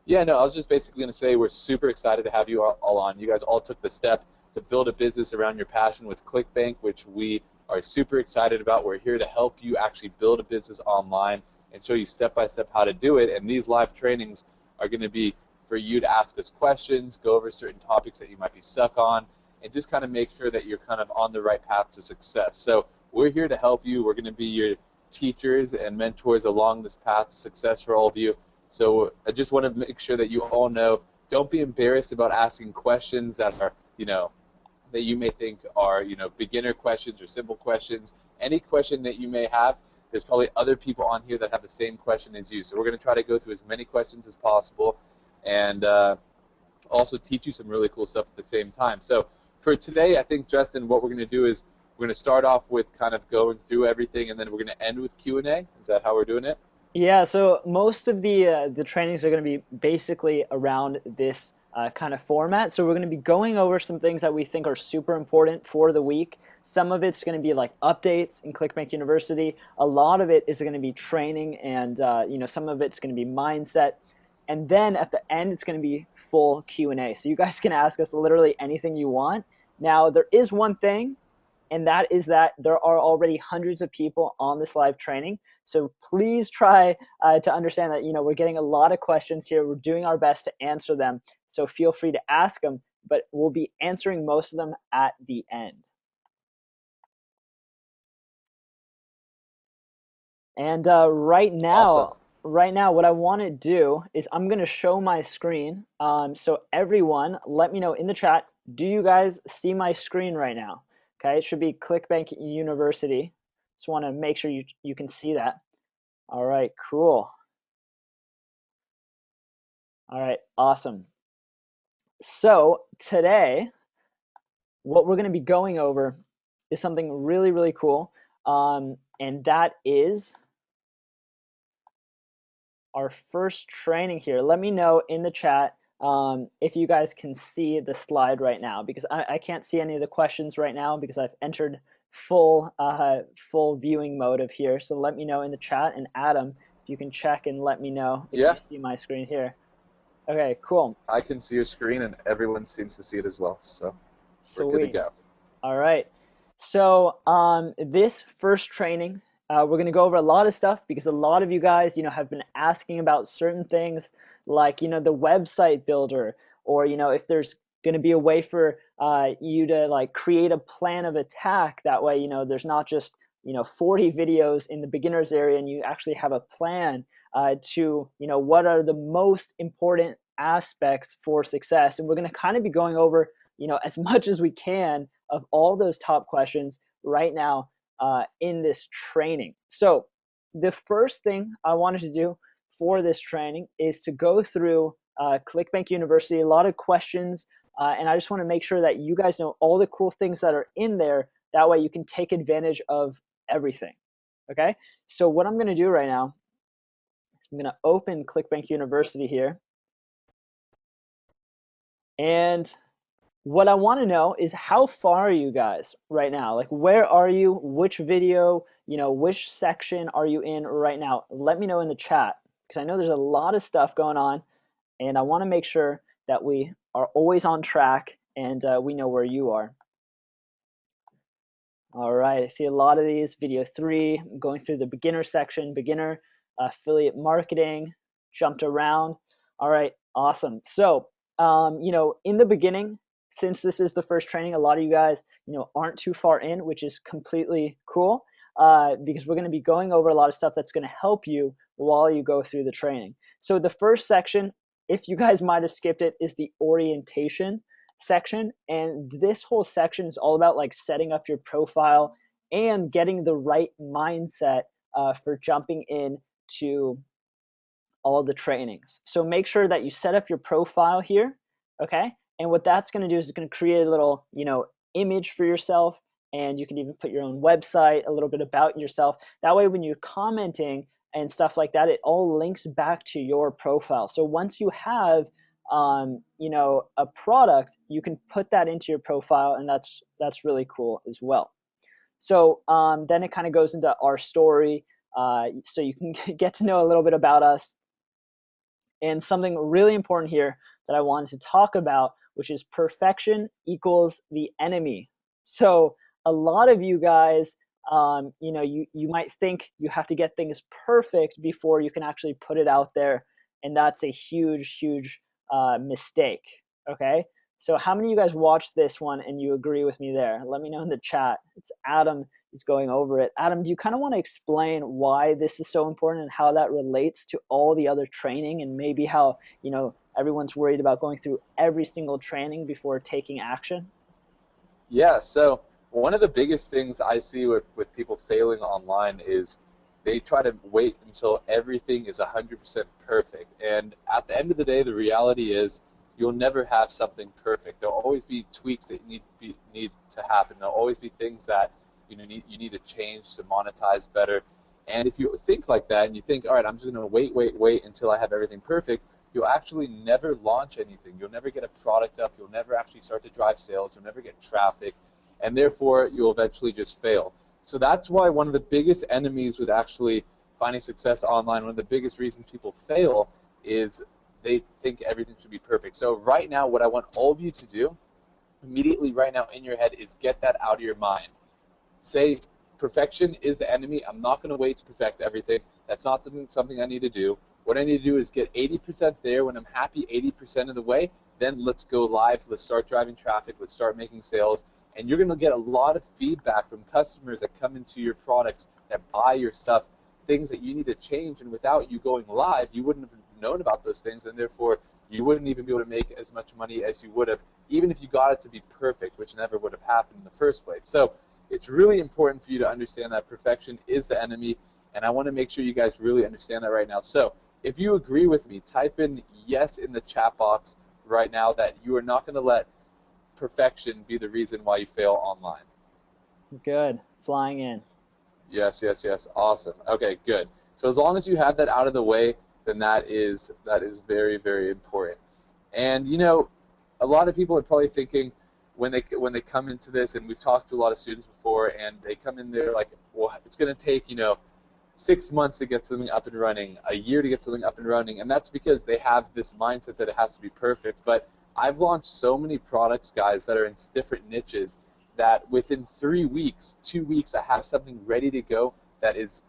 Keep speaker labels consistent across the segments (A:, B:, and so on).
A: Yeah, no, I was just basically going to say we're super excited to have you all on. You guys all took the step to build a business around your passion with ClickBank, which we are super excited about. We're here to help you actually build a business online and show you step by step how to do it. And these live trainings are going to be for you to ask us questions, go over certain topics that you might be stuck on, and just kind of make sure that you're kind of on the right path to success. So we're here to help you. We're going to be your teachers and mentors along this path to success for all of you. So I just want to make sure that you all know, don't be embarrassed about asking questions that are, that you may think are, beginner questions or simple questions. Any question that you may have, there's probably other people on here that have the same question as you. So we're going to try to go through as many questions as possible and also teach you some really cool stuff at the same time. So for today, I think, Justin, what we're going to do is we're going to start off with kind of going through everything, and then we're going to end with Q&A. Is that how we're doing it?
B: Yeah, so most of the trainings are going to be basically around this kind of format. So we're going to be going over some things that we think are super important for the week. Some of it's going to be like updates in ClickBank University. A lot of it is going to be training, and some of it's going to be mindset. And then at the end, it's going to be full Q&A. So you guys can ask us literally anything you want. Now, there is one thing, and that is that there are already hundreds of people on this live training. So please try to understand that we're getting a lot of questions here. We're doing our best to answer them. So feel free to ask them, but we'll be answering most of them at the end. And
A: Awesome.
B: right now, what I want to do is I'm going to show my screen. So everyone, let me know in the chat. Do you guys see my screen right now? Okay, it should be ClickBank University. Just want to make sure you can see that. All right, cool. All right, awesome. So today, what we're going to be going over is something really, really cool. And that is our first training here. Let me know in the chat if you guys can see the slide right now, because I can't see any of the questions right now because I've entered full viewing mode of here. So let me know in the chat, and Adam, if you can check and let me know if you
A: Yeah,
B: see my screen here. Okay, cool.
A: I can see your screen, and everyone seems to see it as well. So we're good to
B: Sweet.
A: go.
B: All right. So this first training, we're going to go over a lot of stuff because a lot of you guys, have been asking about certain things like, the website builder, or, if there's going to be a way for you to like create a plan of attack. That way, there's not just, 40 videos in the beginners area, and you actually have a plan to, what are the most important aspects for success. And we're going to kind of be going over as much as we can of all those top questions right now in this training. So the first thing I wanted to do for this training is to go through ClickBank University, a lot of questions, and I just want to make sure that you guys know all the cool things that are in there. That way you can take advantage of everything. Okay, so what I'm going to do right now is I'm going to open ClickBank University here, and what I want to know is how far are you guys right now? Like, where are you? Which video, which section are you in right now? Let me know in the chat, because I know there's a lot of stuff going on, and I want to make sure that we are always on track and we know where you are. All right, I see a lot of these. Video 3, I'm going through the beginner section, beginner affiliate marketing, jumped around. All right, awesome. So, in the beginning, since this is the first training, a lot of you guys, aren't too far in, which is completely cool because we're going to be going over a lot of stuff that's going to help you while you go through the training. So the first section, if you guys might have skipped it, is the orientation section, and this whole section is all about like setting up your profile and getting the right mindset for jumping in to all the trainings. So make sure that you set up your profile here, okay? And what that's going to do is it's going to create a little, image for yourself, and you can even put your own website, a little bit about yourself. That way, when you're commenting and stuff like that, it all links back to your profile. So once you have a product, you can put that into your profile, and that's really cool as well. So then it kind of goes into our story, so you can get to know a little bit about us. And something really important here that I wanted to talk about, which is perfection equals the enemy. So a lot of you guys, you might think you have to get things perfect before you can actually put it out there, and that's a huge mistake. Okay, so how many of you guys watched this one and you agree with me there? Let me know in the chat. It's Adam is going over it. Adam, do you kind of want to explain why this is so important and how that relates to all the other training, and maybe how, everyone's worried about going through every single training before taking action?
A: Yeah, so one of the biggest things I see with people failing online is they try to wait until everything is 100% perfect. And at the end of the day, the reality is you'll never have something perfect. There'll always be tweaks that need to happen. There'll always be things that you need to change to monetize better. And if you think like that and you think, all right, I'm just going to wait until I have everything perfect, you'll actually never launch anything. You'll never get a product up. You'll never actually start to drive sales. You'll never get traffic. And therefore, you'll eventually just fail. So that's why one of the biggest enemies with actually finding success online, one of the biggest reasons people fail is they think everything should be perfect. So right now, what I want all of you to do immediately right now in your head is get that out of your mind. Say perfection is the enemy. I'm not going to wait to perfect everything. That's not something I need to do. What I need to do is get 80% there. When I'm happy 80% of the way, then let's go live. Let's start driving traffic. Let's start making sales. And you're going to get a lot of feedback from customers that come into your products, that buy your stuff, things that you need to change. And without you going live, you wouldn't have known about those things. And therefore, you wouldn't even be able to make as much money as you would have, even if you got it to be perfect, which never would have happened in the first place. So it's really important for you to understand that perfection is the enemy. And I want to make sure you guys really understand that right now. So if you agree with me, type in yes in the chat box right now that you are not going to let perfection be the reason why you fail online.
B: Good. Flying in.
A: Yes, yes, yes. Awesome. Okay, good. So as long as you have that out of the way, then that is very, very important. And a lot of people are probably thinking when they come into this, and we've talked to a lot of students before, and they come in there like, well, it's going to take 6 months to get something up and running, a year to get something up and running, and that's because they have this mindset that it has to be perfect. But I've launched so many products, guys, that are in different niches that within 3 weeks, 2 weeks, I have something ready to go that is,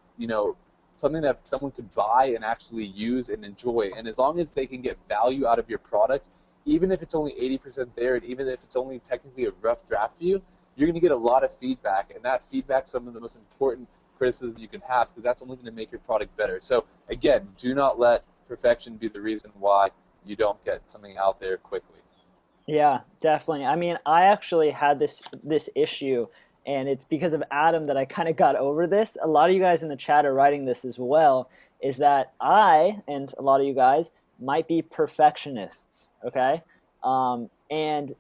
A: something that someone could buy and actually use and enjoy. And as long as they can get value out of your product, even if it's only 80% there, and even if it's only technically a rough draft for you, you're going to get a lot of feedback, and that feedback is some of the most important criticism you can have, because that's only going to make your product better. So again, do not let perfection be the reason why you don't get something out there quickly.
B: Yeah, definitely. I mean, I actually had this issue, and it's because of Adam that I kind of got over this. A lot of you guys in the chat are writing this as well, is that I and a lot of you guys might be perfectionists, okay? And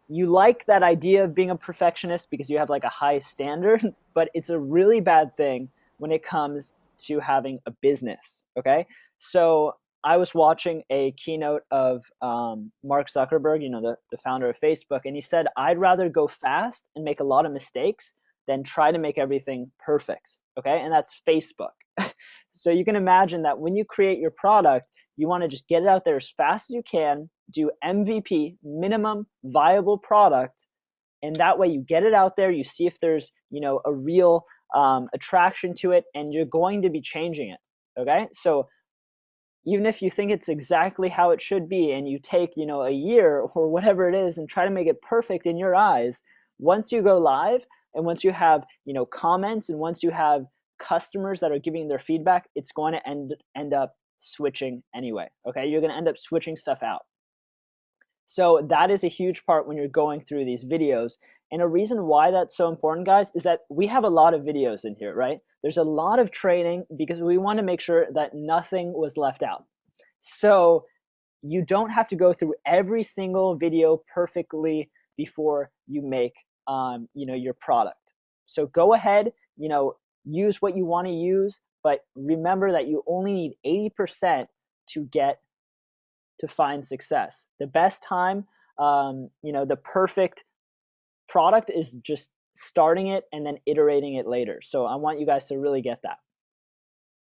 B: you like that idea of being a perfectionist because you have like a high standard, but it's a really bad thing when it comes to having a business, okay? So I was watching a keynote of Mark Zuckerberg, the founder of Facebook, and he said, I'd rather go fast and make a lot of mistakes than try to make everything perfect, okay? And that's Facebook. So you can imagine that when you create your product, you want to just get it out there as fast as you can, do MVP, minimum viable product, and that way you get it out there, you see if there's a real attraction to it, and you're going to be changing it. Okay, so even if you think it's exactly how it should be, and you take a year or whatever it is and try to make it perfect in your eyes, once you go live and once you have comments and once you have customers that are giving their feedback, it's going to end up switching anyway. Okay, you're going to end up switching stuff out. So that is a huge part when you're going through these videos. And a reason why that's so important, guys, is that we have a lot of videos in here, right? There's a lot of training because we want to make sure that nothing was left out. So you don't have to go through every single video perfectly before you make your product. So go ahead, use what you want to use, but remember that you only need 80% to find success. The best time, the perfect product is just starting it and then iterating it later. So I want you guys to really get that.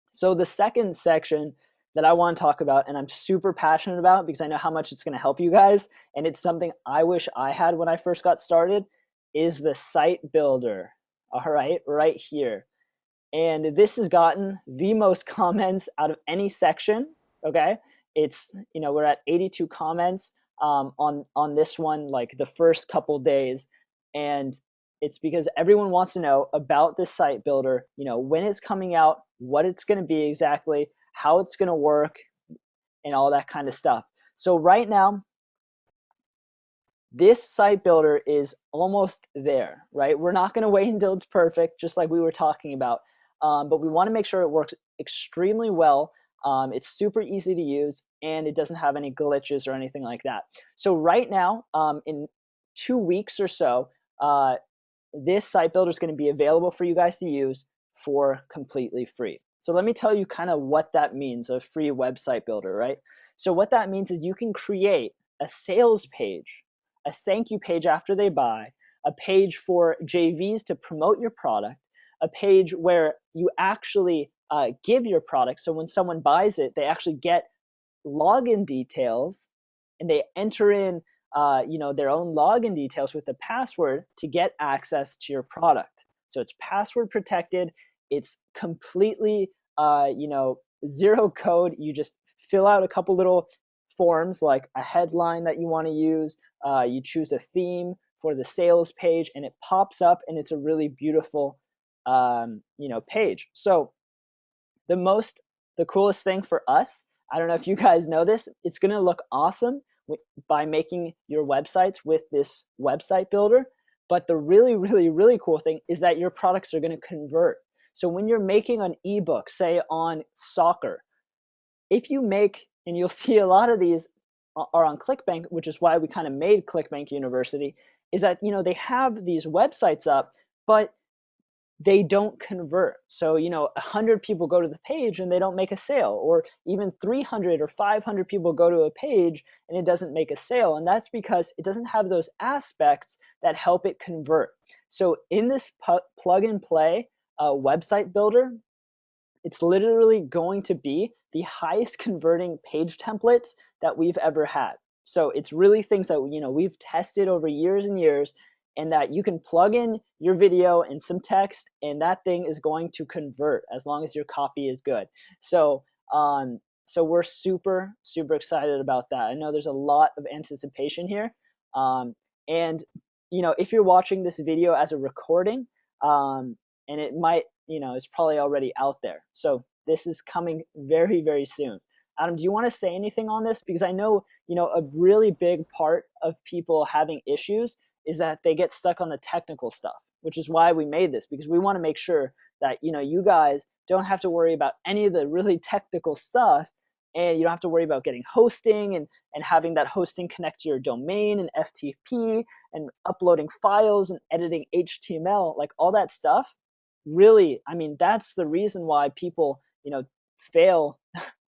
B: So the second section that I want to talk about and I'm super passionate about because I know how much it's going to help you guys. And it's something I wish I had when I first got started is the site builder. All right here. And this has gotten the most comments out of any section. Okay, it's we're at 82 comments on this one, like the first couple days, and it's because everyone wants to know about this site builder. When it's coming out, what it's going to be exactly, how it's going to work, and all that kind of stuff. So right now, this site builder is almost there, right? We're not going to wait until it's perfect, just like we were talking about, but we want to make sure it works extremely well. It's super easy to use, and it doesn't have any glitches or anything like that. So right now, in 2 weeks or so, this site builder is going to be available for you guys to use for completely free. So let me tell you kind of what that means, a free website builder, right? So what that means is you can create a sales page, a thank you page after they buy, a page for JVs to promote your product, a page where you actually give your product. So when someone buys it, they actually get login details and they enter in their own login details with the password to get access to your product. So it's password protected. It's completely zero code. You just fill out a couple little forms like a headline that you want to use. You choose a theme for the sales page, and it pops up, and it's a really beautiful page. So the coolest thing for us, I don't know if you guys know this, it's going to look awesome by making your websites with this website builder. But the really, really, really cool thing is that your products are going to convert. So when you're making an ebook, say on soccer, if you make, and you'll see a lot of these are on ClickBank, which is why we kind of made ClickBank University, is that they have these websites up, but they don't convert. So 100 people go to the page and they don't make a sale, or even 300 or 500 people go to a page and it doesn't make a sale. And that's because it doesn't have those aspects that help it convert. So in this plug and play website builder, it's literally going to be the highest converting page templates that we've ever had. So it's really things that we've tested over years and years, and that you can plug in your video and some text, and that thing is going to convert as long as your copy is good. So so we're super, super excited about that. I know there's a lot of anticipation here. And if you're watching this video as a recording, and it might, it's probably already out there. So this is coming very, very soon. Adam, do you want to say anything on this? Because I know, a really big part of people having issues is that they get stuck on the technical stuff, which is why we made this, because we want to make sure that you guys don't have to worry about any of the really technical stuff, and you don't have to worry about getting hosting and having that hosting connect to your domain and FTP and uploading files and editing HTML, like all that stuff. Really, I mean, that's the reason why people fail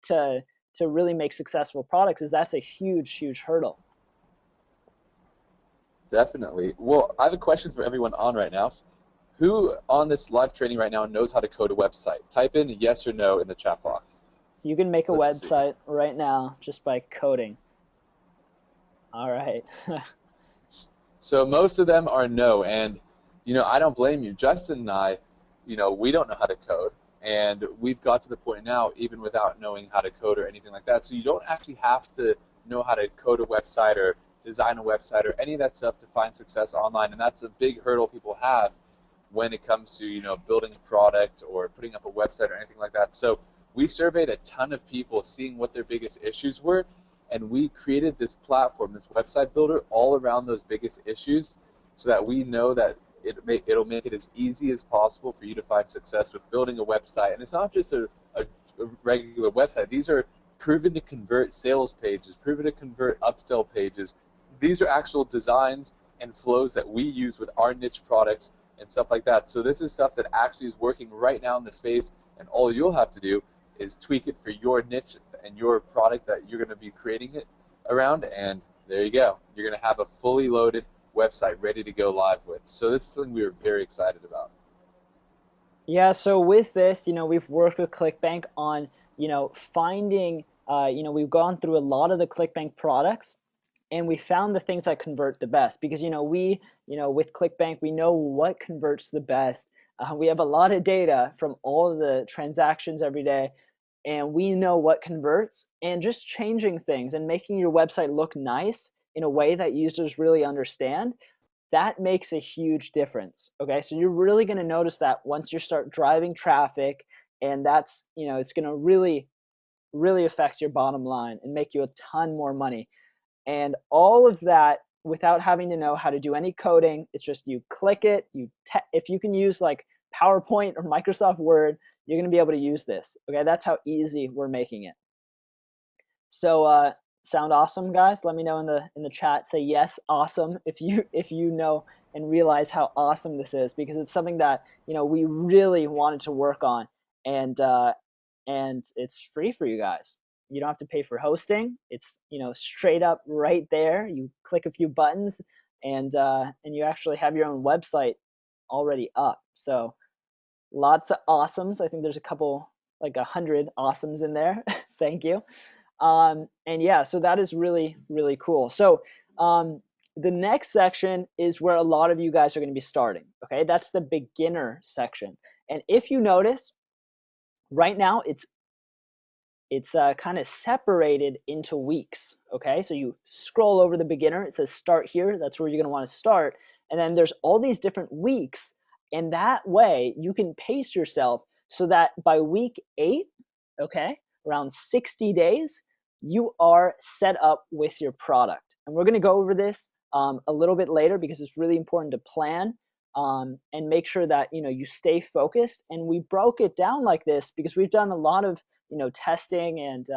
B: to really make successful products, is that's a huge, huge hurdle.
A: Definitely. Well, I have a question for everyone on right now. Who on this live training right now knows how to code a website? Type in yes or no in the chat box.
B: You can make a
A: Let's see.
B: website right now just by coding. All right.
A: So most of them are no, and I don't blame you. Justin and I, we don't know how to code, and we've got to the point now, even without knowing how to code or anything like that. So you don't actually have to know how to code a website or design a website or any of that stuff to find success online, and that's a big hurdle people have when it comes to building a product or putting up a website or anything like that. So we surveyed a ton of people, seeing what their biggest issues were, and we created this platform, this website builder, all around those biggest issues, so that we know that it'll make it as easy as possible for you to find success with building a website. And it's not just a regular website. These are proven to convert sales pages, proven to convert upsell pages. These are actual designs and flows that we use with our niche products and stuff like that. So this is stuff that actually is working right now in the space, and all you'll have to do is tweak it for your niche and your product that you're going to be creating it around, and there you go. You're going to have a fully loaded website ready to go live with. So this is something we were very excited about.
B: Yeah, so with this, we've worked with ClickBank on finding, we've gone through a lot of the ClickBank products, and we found the things that convert the best, because with ClickBank we know what converts the best. We have a lot of data from all of the transactions every day, and we know what converts. And just changing things and making your website look nice in a way that users really understand, that makes a huge difference. Okay, so you're really going to notice that once you start driving traffic, and that's, it's going to really affect your bottom line and make you a ton more money. And all of that without having to know how to do any coding. It's just you click it, if you can use like PowerPoint or Microsoft Word, you're going to be able to use this. Okay, that's how easy we're making it. So sound awesome, guys? Let me know in the chat. Say yes, awesome, if you know and realize how awesome this is, because it's something that we really wanted to work on, and it's free for you guys. You don't have to pay for hosting. It's straight up right there. You click a few buttons, and you actually have your own website already up. So lots of awesomes. I think there's a couple, like 100 awesomes in there. Thank you. And yeah, so that is really, really cool. So the next section is where a lot of you guys are going to be starting. Okay, that's the beginner section. And if you notice, right now it's kind of separated into weeks. Okay, so you scroll over the beginner, it says start here. That's where you're going to want to start. And then there's all these different weeks, and that way you can pace yourself so that by week 8, okay, around 60 days, you are set up with your product. And we're going to go over this a little bit later, because it's really important to plan and make sure that you stay focused. And we broke it down like this because we've done a lot of testing, and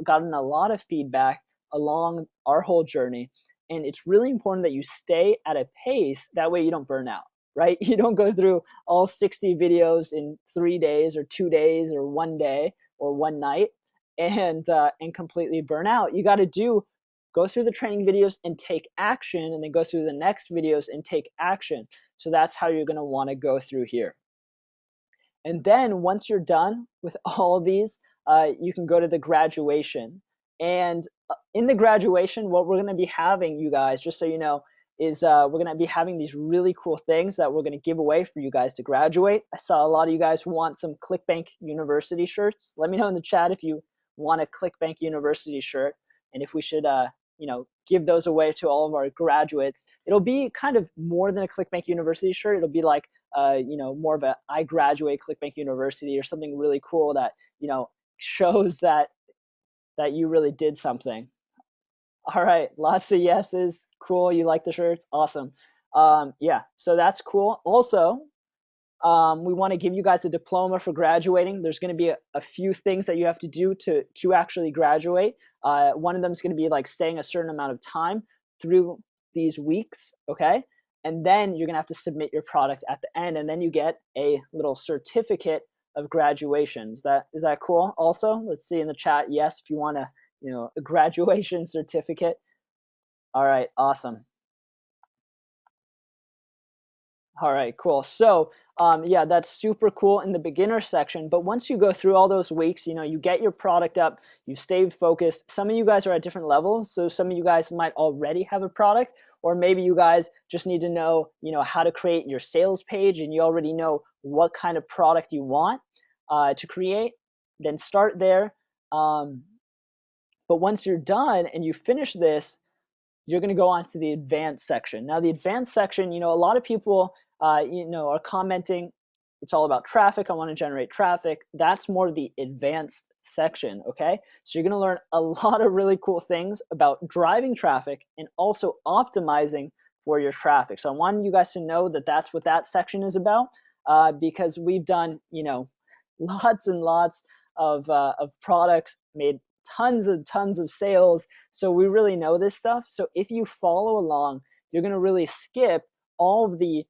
B: gotten a lot of feedback along our whole journey. And it's really important that you stay at a pace, that way you don't burn out, right? You don't go through all 60 videos in 3 days or 2 days or 1 day or 1 night and completely burn out. You got to go through the training videos and take action, and then go through the next videos and take action. So that's how you're going to want to go through here. And then once you're done with all of these, you can go to the graduation. And in the graduation, what we're going to be having, you guys, just so you know, is we're going to be having these really cool things that we're going to give away for you guys to graduate. I saw a lot of you guys want some ClickBank University shirts. Let me know in the chat if you want a ClickBank University shirt, and if we should give those away to all of our graduates. It'll be kind of more than a ClickBank University shirt. It'll be like more of a I graduate ClickBank University, or something really cool that shows that you really did something. All right, lots of yeses. Cool, you like the shirts? Awesome. Yeah, so that's cool. Also, we want to give you guys a diploma for graduating. There's going to be a few things that you have to do to actually graduate. One of them is going to be like staying a certain amount of time through these weeks, okay? And then you're going to have to submit your product at the end, and then you get a little certificate of graduation. Is that cool? Also, let's see in the chat. Yes, if you want a graduation certificate. All right, awesome. All right, cool. So yeah, that's super cool in the beginner section. But once you go through all those weeks, you get your product up, you've stayed focused. Some of you guys are at different levels. So some of you guys might already have a product, or maybe you guys just need to know, how to create your sales page, and you already know what kind of product you want to create. Then start there. But once you're done and you finish this, you're going to go on to the advanced section. Now, the advanced section, a lot of people, are commenting, it's all about traffic. I want to generate traffic. That's more the advanced section, okay? So you're going to learn a lot of really cool things about driving traffic and also optimizing for your traffic. So I wanted you guys to know that that's what that section is about, because we've done, lots and lots of products, made tons of sales. So we really know this stuff. So if you follow along, you're going to really skip all of the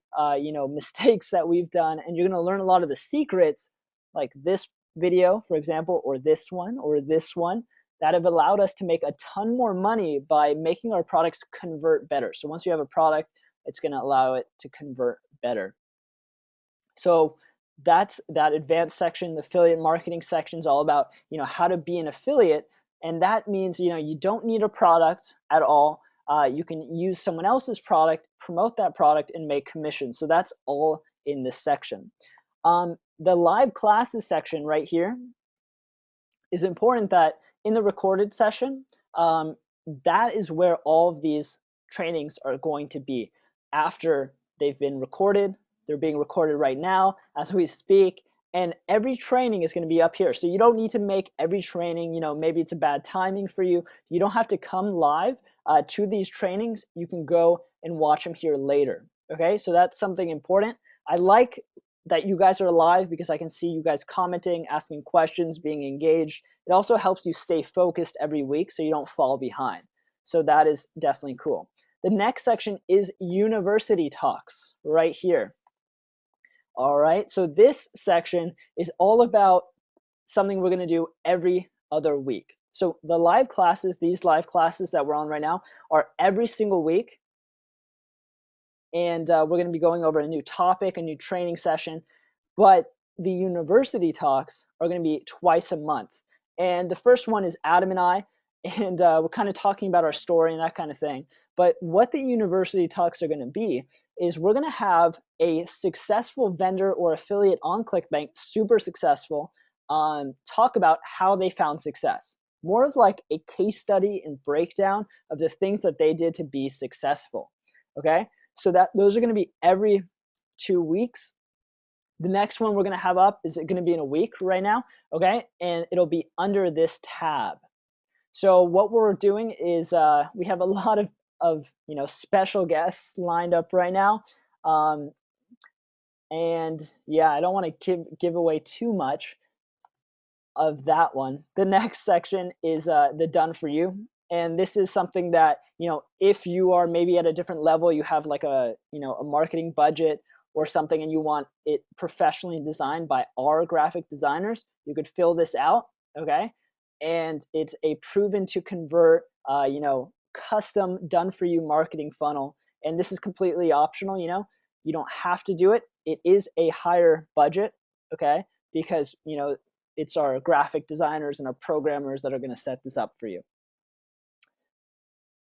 B: mistakes that we've done, and you're going to learn a lot of the secrets, like this video, for example, or this one, that have allowed us to make a ton more money by making our products convert better. So once you have a product, it's going to allow it to convert better. So that advanced section. The affiliate marketing section is all about, how to be an affiliate. And that means, you don't need a product at all. You can use someone else's product, promote that product, and make commissions. So that's all in this section. The live classes section right here is important. That in the recorded session, that is where all of these trainings are going to be. After they've been recorded, they're being recorded right now as we speak, and every training is going to be up here. So you don't need to make every training, maybe it's a bad timing for you. You don't have to come live to these trainings. You can go and watch them here later. Okay, so that's something important. I like that you guys are live because I can see you guys commenting, asking questions, being engaged. It also helps you stay focused every week so you don't fall behind. So that is definitely cool. The next section is University Talks right here. All right, so this section is all about something we're going to do every other week. So the live classes, these live classes that we're on right now, are every single week. And we're going to be going over a new topic, a new training session. But the university talks are going to be twice a month. And the first one is Adam and I, and we're kind of talking about our story and that kind of thing. But what the university talks are going to be is we're going to have a successful vendor or affiliate on ClickBank, super successful, talk about how they found success. More of like a case study and breakdown of the things that they did to be successful. Okay, so those are going to be every 2 weeks. The next one we're going to have up is going to be in a week right now, okay? And it'll be under this tab. So what we're doing is we have a lot of special guests lined up right now. And yeah, I don't want to give away too much of that one. The next section is the done for you. And this is something that, if you are maybe at a different level, you have like a marketing budget or something, and you want it professionally designed by our graphic designers, you could fill this out, okay? And it's a proven to convert, custom done for you marketing funnel. And this is completely optional, you don't have to do it. It is a higher budget, okay? Because, it's our graphic designers and our programmers that are going to set this up for you.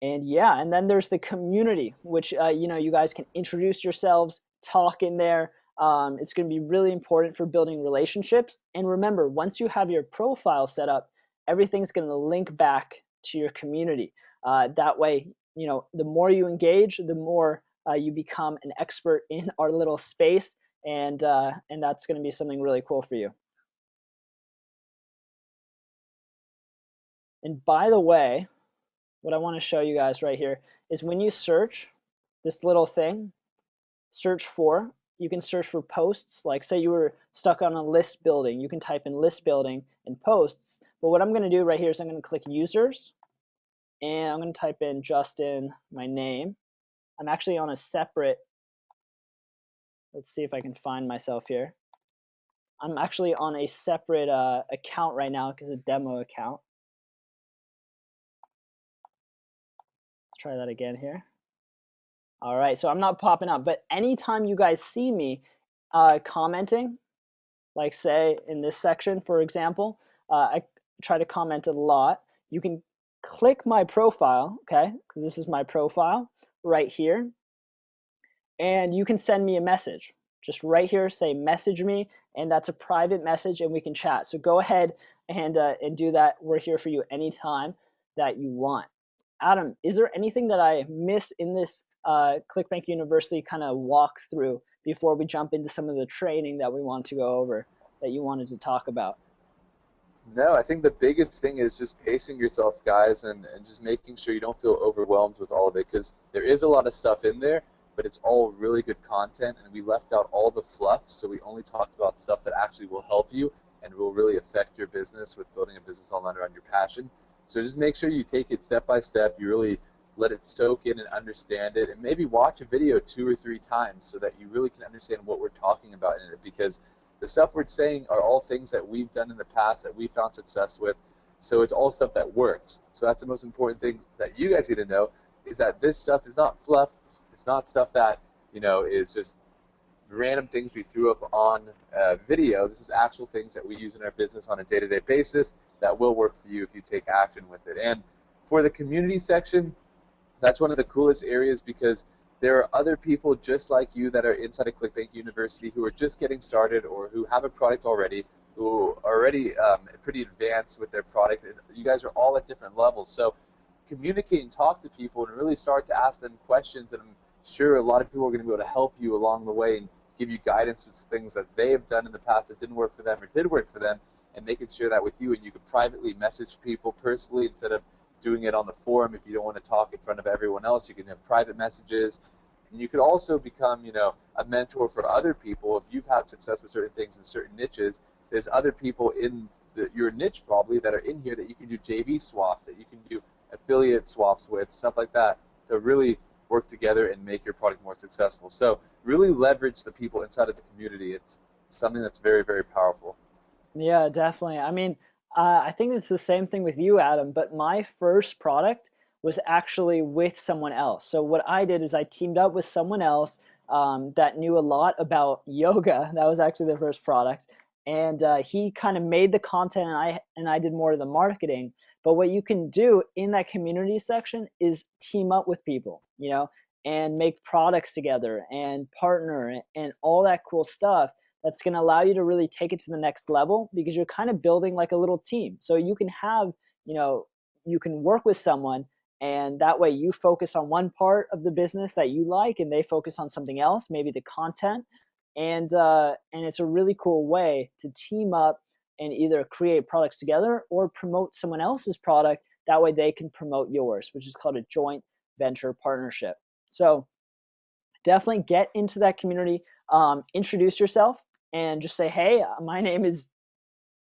B: And yeah, and then there's the community, which, you guys can introduce yourselves, talk in there. It's going to be really important for building relationships. And remember, once you have your profile set up, everything's going to link back to your community. That way, the more you engage, the more you become an expert in our little space. And that's going to be something really cool for you. And by the way, what I want to show you guys right here is when you search this little thing, search for, you can search for posts. Like say you were stuck on a list building, you can type in list building and posts. But what I'm going to do right here is I'm going to click users, and I'm going to type in Justin, my name. I'm actually on a separate, let's see if I can find myself here. I'm actually on a separate account right now because it's a demo account. Let's try that again here. All right, so I'm not popping up, but anytime you guys see me commenting, like say in this section, for example, I try to comment a lot. You can click my profile, okay, because this is my profile right here, and you can send me a message. Just right here, say message me, and that's a private message, and we can chat. So go ahead and do that. We're here for you anytime that you want. Adam, is there anything that I missed in this ClickBank University kind of walkthrough before we jump into some of the training that we want to go over that you wanted to talk about?
A: No, I think the biggest thing is just pacing yourself, guys, and just making sure you don't feel overwhelmed with all of it, because there is a lot of stuff in there, but it's all really good content, and we left out all the fluff, so we only talked about stuff that actually will help you and will really affect your business with building a business online around your passion. So just make sure you take it step by step, you really let it soak in and understand it, and maybe watch a video 2 or 3 times so that you really can understand what we're talking about in it, because the stuff we're saying are all things that we've done in the past that we found success with. So it's all stuff that works. So that's the most important thing that you guys need to know, is that this stuff is not fluff. It's not stuff that, is just random things we threw up on video. This is actual things that we use in our business on a day-to-day basis that will work for you if you take action with it. And for the community section, that's one of the coolest areas because there are other people just like you that are inside of ClickBank University who are just getting started or who have a product already, who are already pretty advanced with their product. And you guys are all at different levels. So communicate and talk to people and really start to ask them questions. And I'm sure a lot of people are going to be able to help you along the way and give you guidance with things that they have done in the past that didn't work for them or did work for them. And they can share that with you. And you can privately message people personally instead of doing it on the forum. If you don't want to talk in front of everyone else, you can have private messages. And you could also become, a mentor for other people. If you've had success with certain things in certain niches, there's other people in your niche probably that are in here that you can do JV swaps, that you can do affiliate swaps with, stuff like that, to really work together and make your product more successful. So really leverage the people inside of the community. It's something that's very, very powerful.
B: Yeah, definitely. I mean, I think it's the same thing with you, Adam, but my first product was actually with someone else. So what I did is I teamed up with someone else that knew a lot about yoga. That was actually the first product. And he kind of made the content and I did more of the marketing. But what you can do in that community section is team up with people, and make products together and partner and all that cool stuff that's going to allow you to really take it to the next level because you're kind of building like a little team. So you can have, you can work with someone and that way you focus on one part of the business that you like and they focus on something else, maybe the content. And it's a really cool way to team up and either create products together or promote someone else's product. That way they can promote yours, which is called a joint venture partnership. So definitely get into that community, introduce yourself and just say, hey, my name is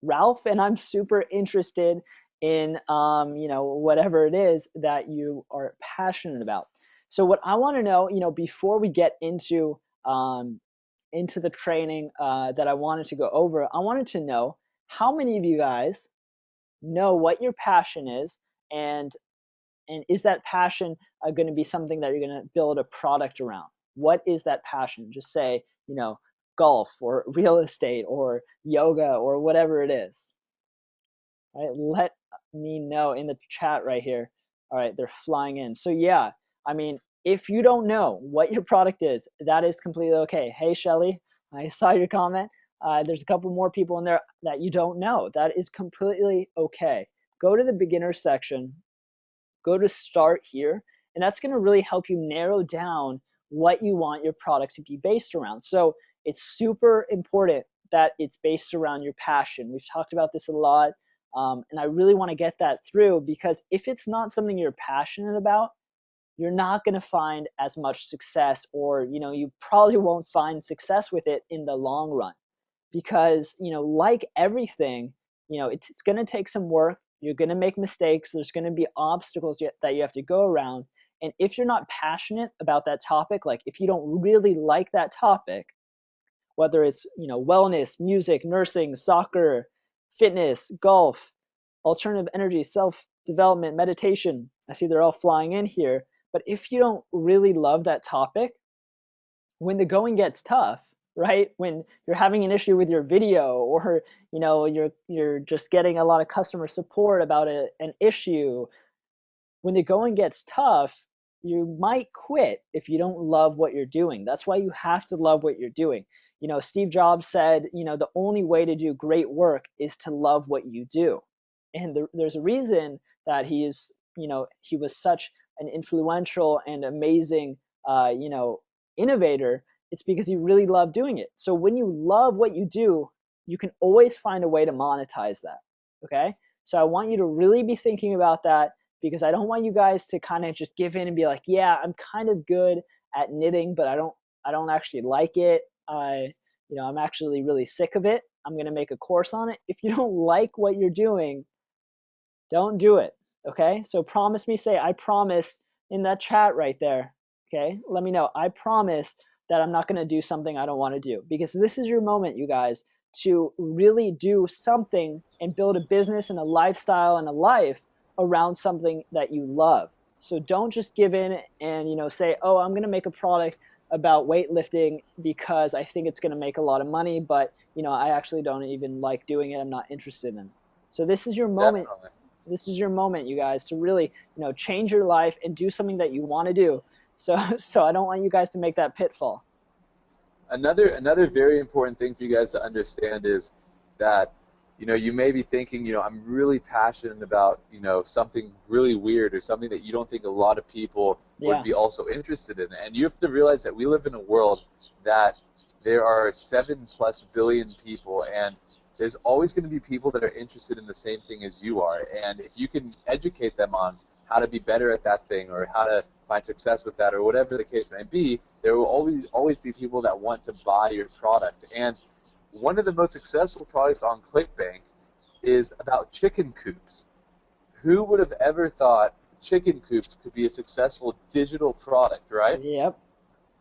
B: Ralph and I'm super interested in whatever it is that you are passionate about. So what I want to know, before we get into the training that I wanted to go over, I wanted to know how many of you guys know what your passion is, and is that passion going to be something that you're going to build a product around? What is that passion? Just say, golf or real estate or yoga or whatever it is. All right, let me know in the chat right here. All right, they're flying in. So yeah, I mean, if you don't know what your product is, that is completely okay. Hey, Shelly, I saw your comment. There's a couple more people in there that you don't know. That is completely okay. Go to the beginner section, go to start here, and that's going to really help you narrow down what you want your product to be based around. So it's super important that it's based around your passion. We've talked about this a lot, and I really want to get that through because if it's not something you're passionate about, you're not going to find as much success, or you probably won't find success with it in the long run because like everything, it's going to take some work. You're going to make mistakes. There's going to be obstacles that you have to go around. And if you're not passionate about that topic, like if you don't really like that topic, whether it's wellness, music, nursing, soccer, fitness, golf, alternative energy, self-development, meditation, I see they're all flying in here. But if you don't really love that topic, when the going gets tough, right? When you're having an issue with your video, or you're just getting a lot of customer support about an issue, when the going gets tough, you might quit if you don't love what you're doing. That's why you have to love what you're doing. Steve Jobs said, the only way to do great work is to love what you do. And there's a reason that he was such an influential and amazing, innovator. It's because he really loved doing it. So when you love what you do, you can always find a way to monetize that. Okay. So I want you to really be thinking about that because I don't want you guys to kind of just give in and be like, yeah, I'm kind of good at knitting, but I don't actually like it. I'm actually really sick of it. I'm going to make a course on it. If you don't like what you're doing, don't do it. Okay. So promise me, say, I promise in that chat right there. Okay. Let me know. I promise that I'm not going to do something I don't want to do, because this is your moment, you guys, to really do something and build a business and a lifestyle and a life around something that you love. So don't just give in and say, oh, I'm going to make a product about weightlifting because I think it's going to make a lot of money, but I actually don't even like doing it. I'm not interested in it. So this is your moment.
A: Definitely.
B: This is your moment, you guys, to really, change your life and do something that you want to do. So, so I don't want you guys to make that pitfall.
A: Another very important thing for you guys to understand is that you may be thinking, I'm really passionate about something really weird or something that you don't think a lot of people would
B: Yeah.
A: be also interested in. And you have to realize that we live in a world that there are 7+ billion people, and there's always going to be people that are interested in the same thing as you are. And if you can educate them on how to be better at that thing or how to find success with that or whatever the case may be, there will always be people that want to buy your product. And one of the most successful products on ClickBank is about chicken coops. Who would have ever thought chicken coops could be a successful digital product, right?
B: Yep.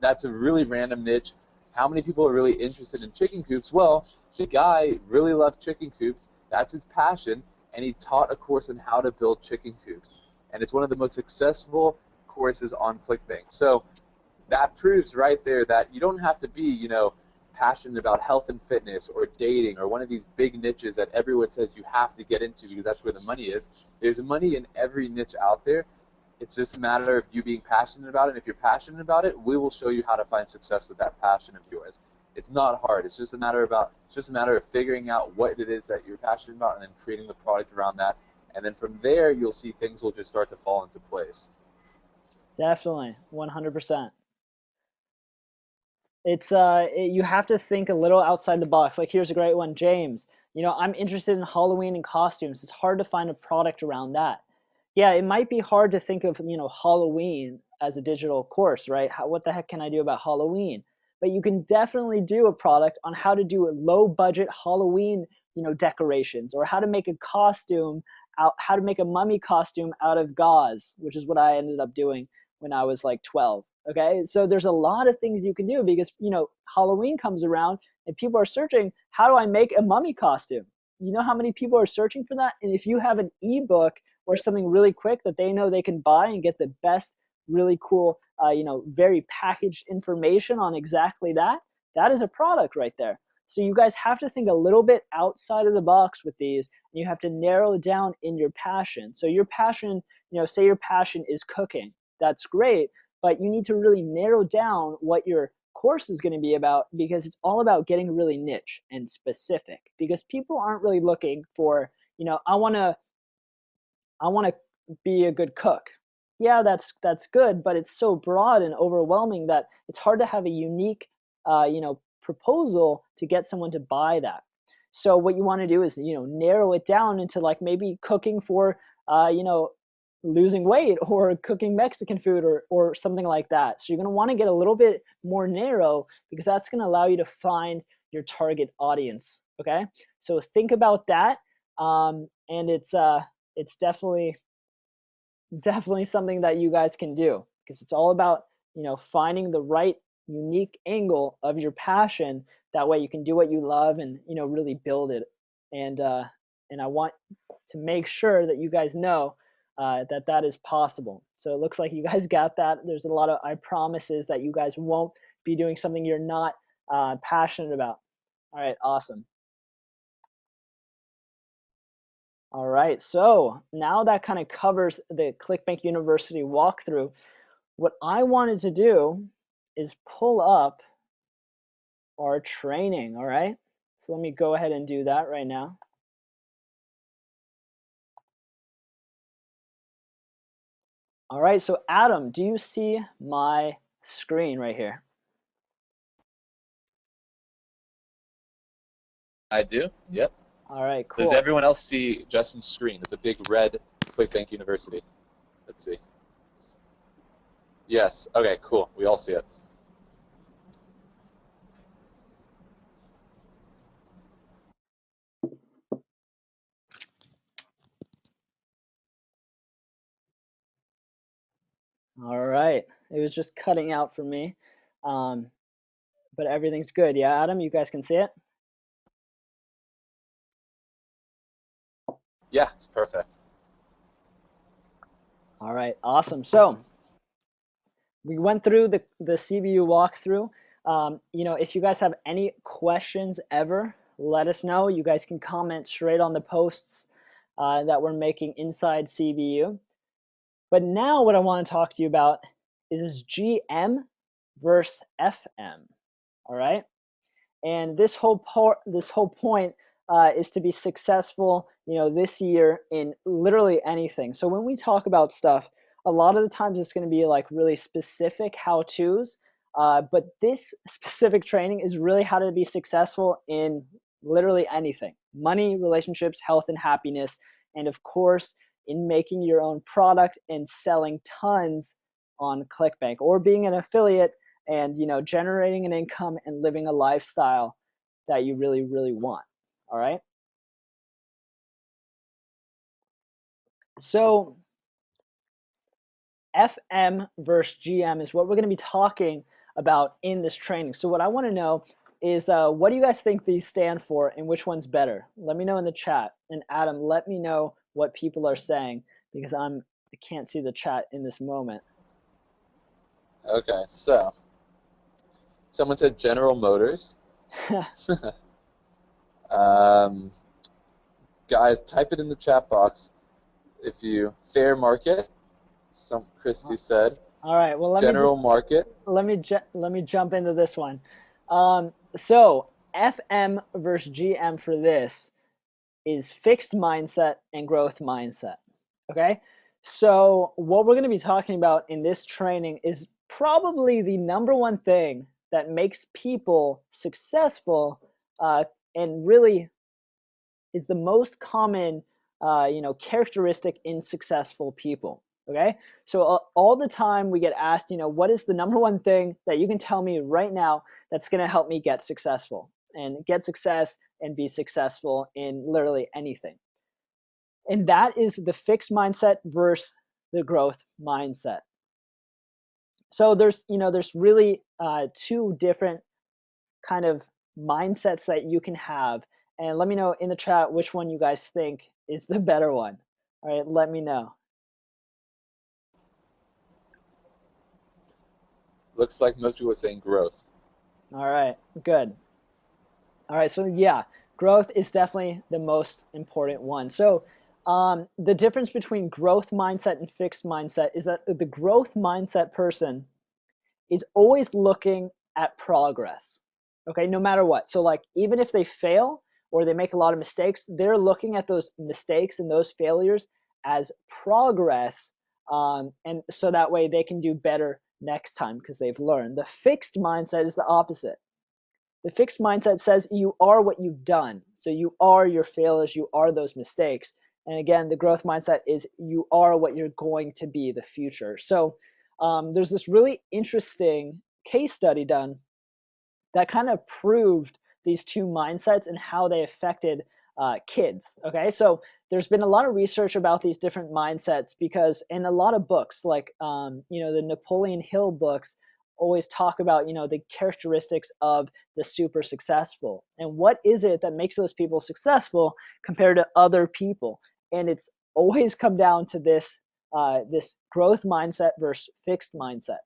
A: That's a really random niche. How many people are really interested in chicken coops? Well, the guy really loved chicken coops. That's his passion, and he taught a course on how to build chicken coops. And it's one of the most successful courses on ClickBank. So that proves right there that you don't have to be, passionate about health and fitness or dating or one of these big niches that everyone says you have to get into because that's where the money is. There's money in every niche out there. It's just a matter of you being passionate about it. And if you're passionate about it, we will show you how to find success with that passion of yours. It's not hard. It's just a matter of figuring out what it is that you're passionate about and then creating the product around that. And then from there, you'll see things will just start to fall into place.
B: Definitely. 100%. You have to think a little outside the box. Like, here's a great one, James. I'm interested in Halloween and costumes. It's hard to find a product around that. Yeah, it might be hard to think of, Halloween as a digital course, right? What the heck can I do about Halloween? But you can definitely do a product on how to do a low budget Halloween, decorations, or how to make a costume how to make a mummy costume out of gauze, which is what I ended up doing when I was like 12. Okay, so there's a lot of things you can do because Halloween comes around and people are searching, how do I make a mummy costume? You know how many people are searching for that? And if you have an ebook or something really quick that they know they can buy and get the best, really cool, very packaged information on exactly that, that is a product right there. So you guys have to think a little bit outside of the box with these, and you have to narrow it down in your passion. So your passion, say your passion is cooking. That's great, but you need to really narrow down what your course is going to be about because it's all about getting really niche and specific because people aren't really looking for, I want to be a good cook. Yeah, that's good, but it's so broad and overwhelming that it's hard to have a unique, proposal to get someone to buy that. So what you want to do is, narrow it down into like maybe cooking for, losing weight or cooking Mexican food or something like that. So you're going to want to get a little bit more narrow because that's going to allow you to find your target audience. Okay, so think about that, and it's definitely something that you guys can do because it's all about finding the right unique angle of your passion. That way you can do what you love and really build it. And uh and I want to make sure that you guys know that that is possible. So it looks like you guys got that. There's a lot of I promises that you guys won't be doing something you're not passionate about. All right, awesome. All right, so now that kind of covers the ClickBank University walkthrough. What I wanted to do is pull up our training, all right? So let me go ahead and do that right now. All right, so Adam, do you see my screen right here?
A: I do. Yep.
B: All right,
A: Does
B: cool.
A: everyone else see Justin's screen? It's a big red ClickBank University. Let's see. Yes. Okay, cool. We all see it.
B: All right, it was just cutting out for me, um, but everything's good. Yeah, Adam, you guys can see it?
A: Yeah, it's perfect.
B: All right, awesome. So we went through the CBU walkthrough. You know, if you guys have any questions ever, let us know. You guys can comment straight on the posts that we're making inside CBU. But now what I want to talk to you about is GM versus FM. All right. And this whole point is to be successful, you know, this year in literally anything. So when we talk about stuff, a lot of the times it's going to be like really specific how-tos, but this specific training is really how to be successful in literally anything: money, relationships, health, and happiness, and of course, in making your own product and selling tons on ClickBank, or being an affiliate and, you know, generating an income and living a lifestyle that you really, really want. All right. So FM versus GM is what we're going to be talking about in this training. So what I want to know is what do you guys think these stand for and which one's better? Let me know in the chat. And Adam, let me know what people are saying, because I can't see the chat in this moment.
A: Okay, so someone said General Motors. Guys, type it in the chat box if you fair market. Some Christy said.
B: All right. Well,
A: General market.
B: let me jump into this one. So FM versus GM for this is fixed mindset and growth mindset. Okay. So what we're going to be talking about in this training is probably the number one thing that makes people successful, and really is the most common, you know, characteristic in successful people. Okay, so all the time we get asked, you know, what is the number one thing that you can tell me right now that's going to help me get successful and get success and be successful in literally anything? And that is the fixed mindset versus the growth mindset. So there's, you know, there's really two different kind of mindsets that you can have. And let me know in the chat which one you guys think is the better one. All right, let me know.
A: Looks like most people are saying growth.
B: All right, good. All right, so yeah, growth is definitely the most important one. So the difference between growth mindset and fixed mindset is that the growth mindset person is always looking at progress, okay, no matter what. So like, even if they fail or they make a lot of mistakes, they're looking at those mistakes and those failures as progress, and so that way they can do better next time because they've learned. The fixed mindset is the opposite. The fixed mindset says you are what you've done. So you are your failures, you are those mistakes. And again, the growth mindset is you are what you're going to be, the future. So there's this really interesting case study done that kind of proved these two mindsets and how they affected kids. Okay, so there's been a lot of research about these different mindsets, because in a lot of books, like you know, the Napoleon Hill books always talk about, you know, the characteristics of the super successful and what is it that makes those people successful compared to other people. And it's always come down to this this growth mindset versus fixed mindset.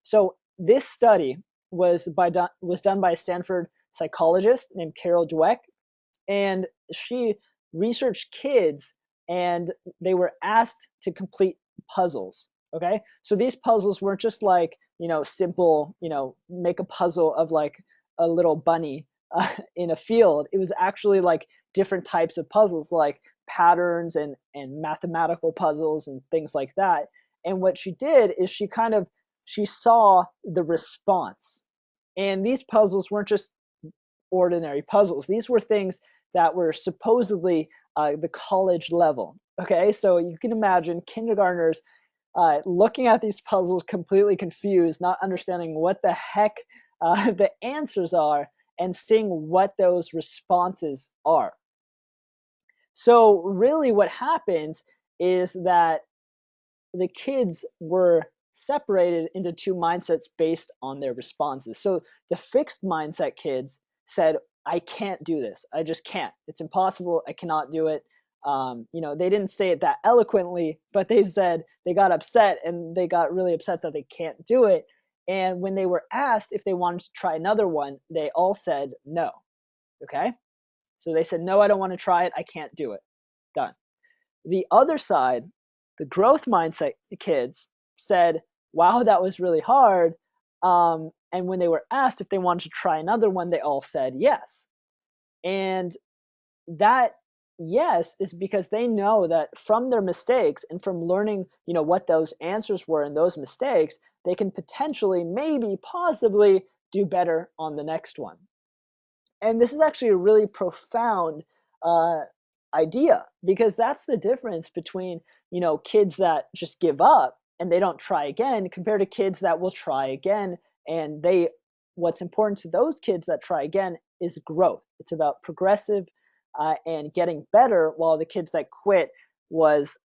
B: So this study was done by a Stanford psychologist named Carol Dweck, and she researched kids, and they were asked to complete puzzles. Okay, so these puzzles weren't just like, you know, simple, you know, make a puzzle of like a little bunny in a field. It was actually like different types of puzzles, like patterns and mathematical puzzles and things like that. And what she did is she saw the response. And these puzzles weren't just ordinary puzzles. These were things that were supposedly the college level. Okay, so you can imagine kindergartners looking at these puzzles completely confused, not understanding what the heck the answers are, and seeing what those responses are. So really what happens is that the kids were separated into two mindsets based on their responses. So the fixed mindset kids said, I can't do this. I just can't. It's impossible. I cannot do it. They didn't say it that eloquently, but they said they got upset, and they got really upset that they can't do it. And when they were asked if they wanted to try another one, they all said no. Okay? So they said, no, I don't want to try it. I can't do it. Done. The other side, the growth mindset kids, said, wow, that was really hard. And when they were asked if they wanted to try another one, they all said yes. And that yes is because they know that from their mistakes and from learning, what those answers were and those mistakes, they can potentially, maybe, possibly do better on the next one. And this is actually a really profound uh, idea, because that's the difference between, kids that just give up and they don't try again, compared to kids that will try again. And what's important to those kids that try again is growth. It's about progressive and getting better, while the kids that quit was,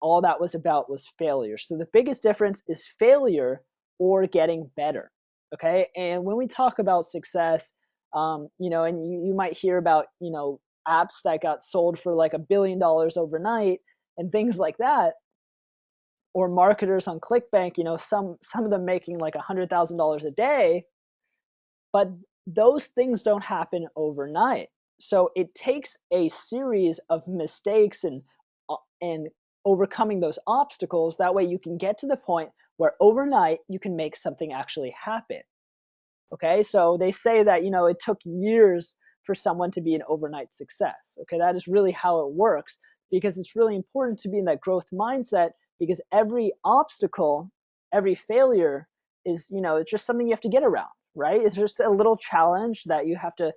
B: all that was about was failure. So the biggest difference is failure or getting better. Okay. And when we talk about success, and you might hear about, apps that got sold for like $1 billion overnight and things like that, or marketers on ClickBank, some of them making like $100,000 a day, but those things don't happen overnight. So it takes a series of mistakes and overcoming those obstacles. That way you can get to the point where overnight you can make something actually happen. Okay, so they say that, it took years for someone to be an overnight success. Okay, that is really how it works, because it's really important to be in that growth mindset, because every obstacle, every failure is, it's just something you have to get around, right? It's just a little challenge that you have to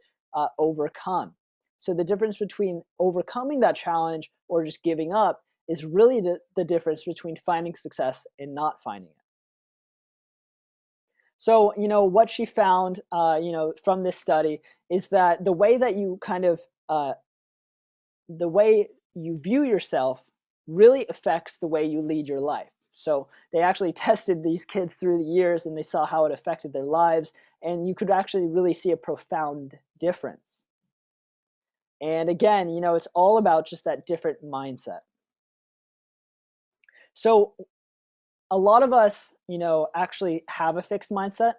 B: overcome. So the difference between overcoming that challenge or just giving up is really the difference between finding success and not finding it. So, what she found, from this study is that the way that you the way you view yourself really affects the way you lead your life. So they actually tested these kids through the years, and they saw how it affected their lives. And you could actually really see a profound difference. And again, it's all about just that different mindset. So a lot of us, actually have a fixed mindset.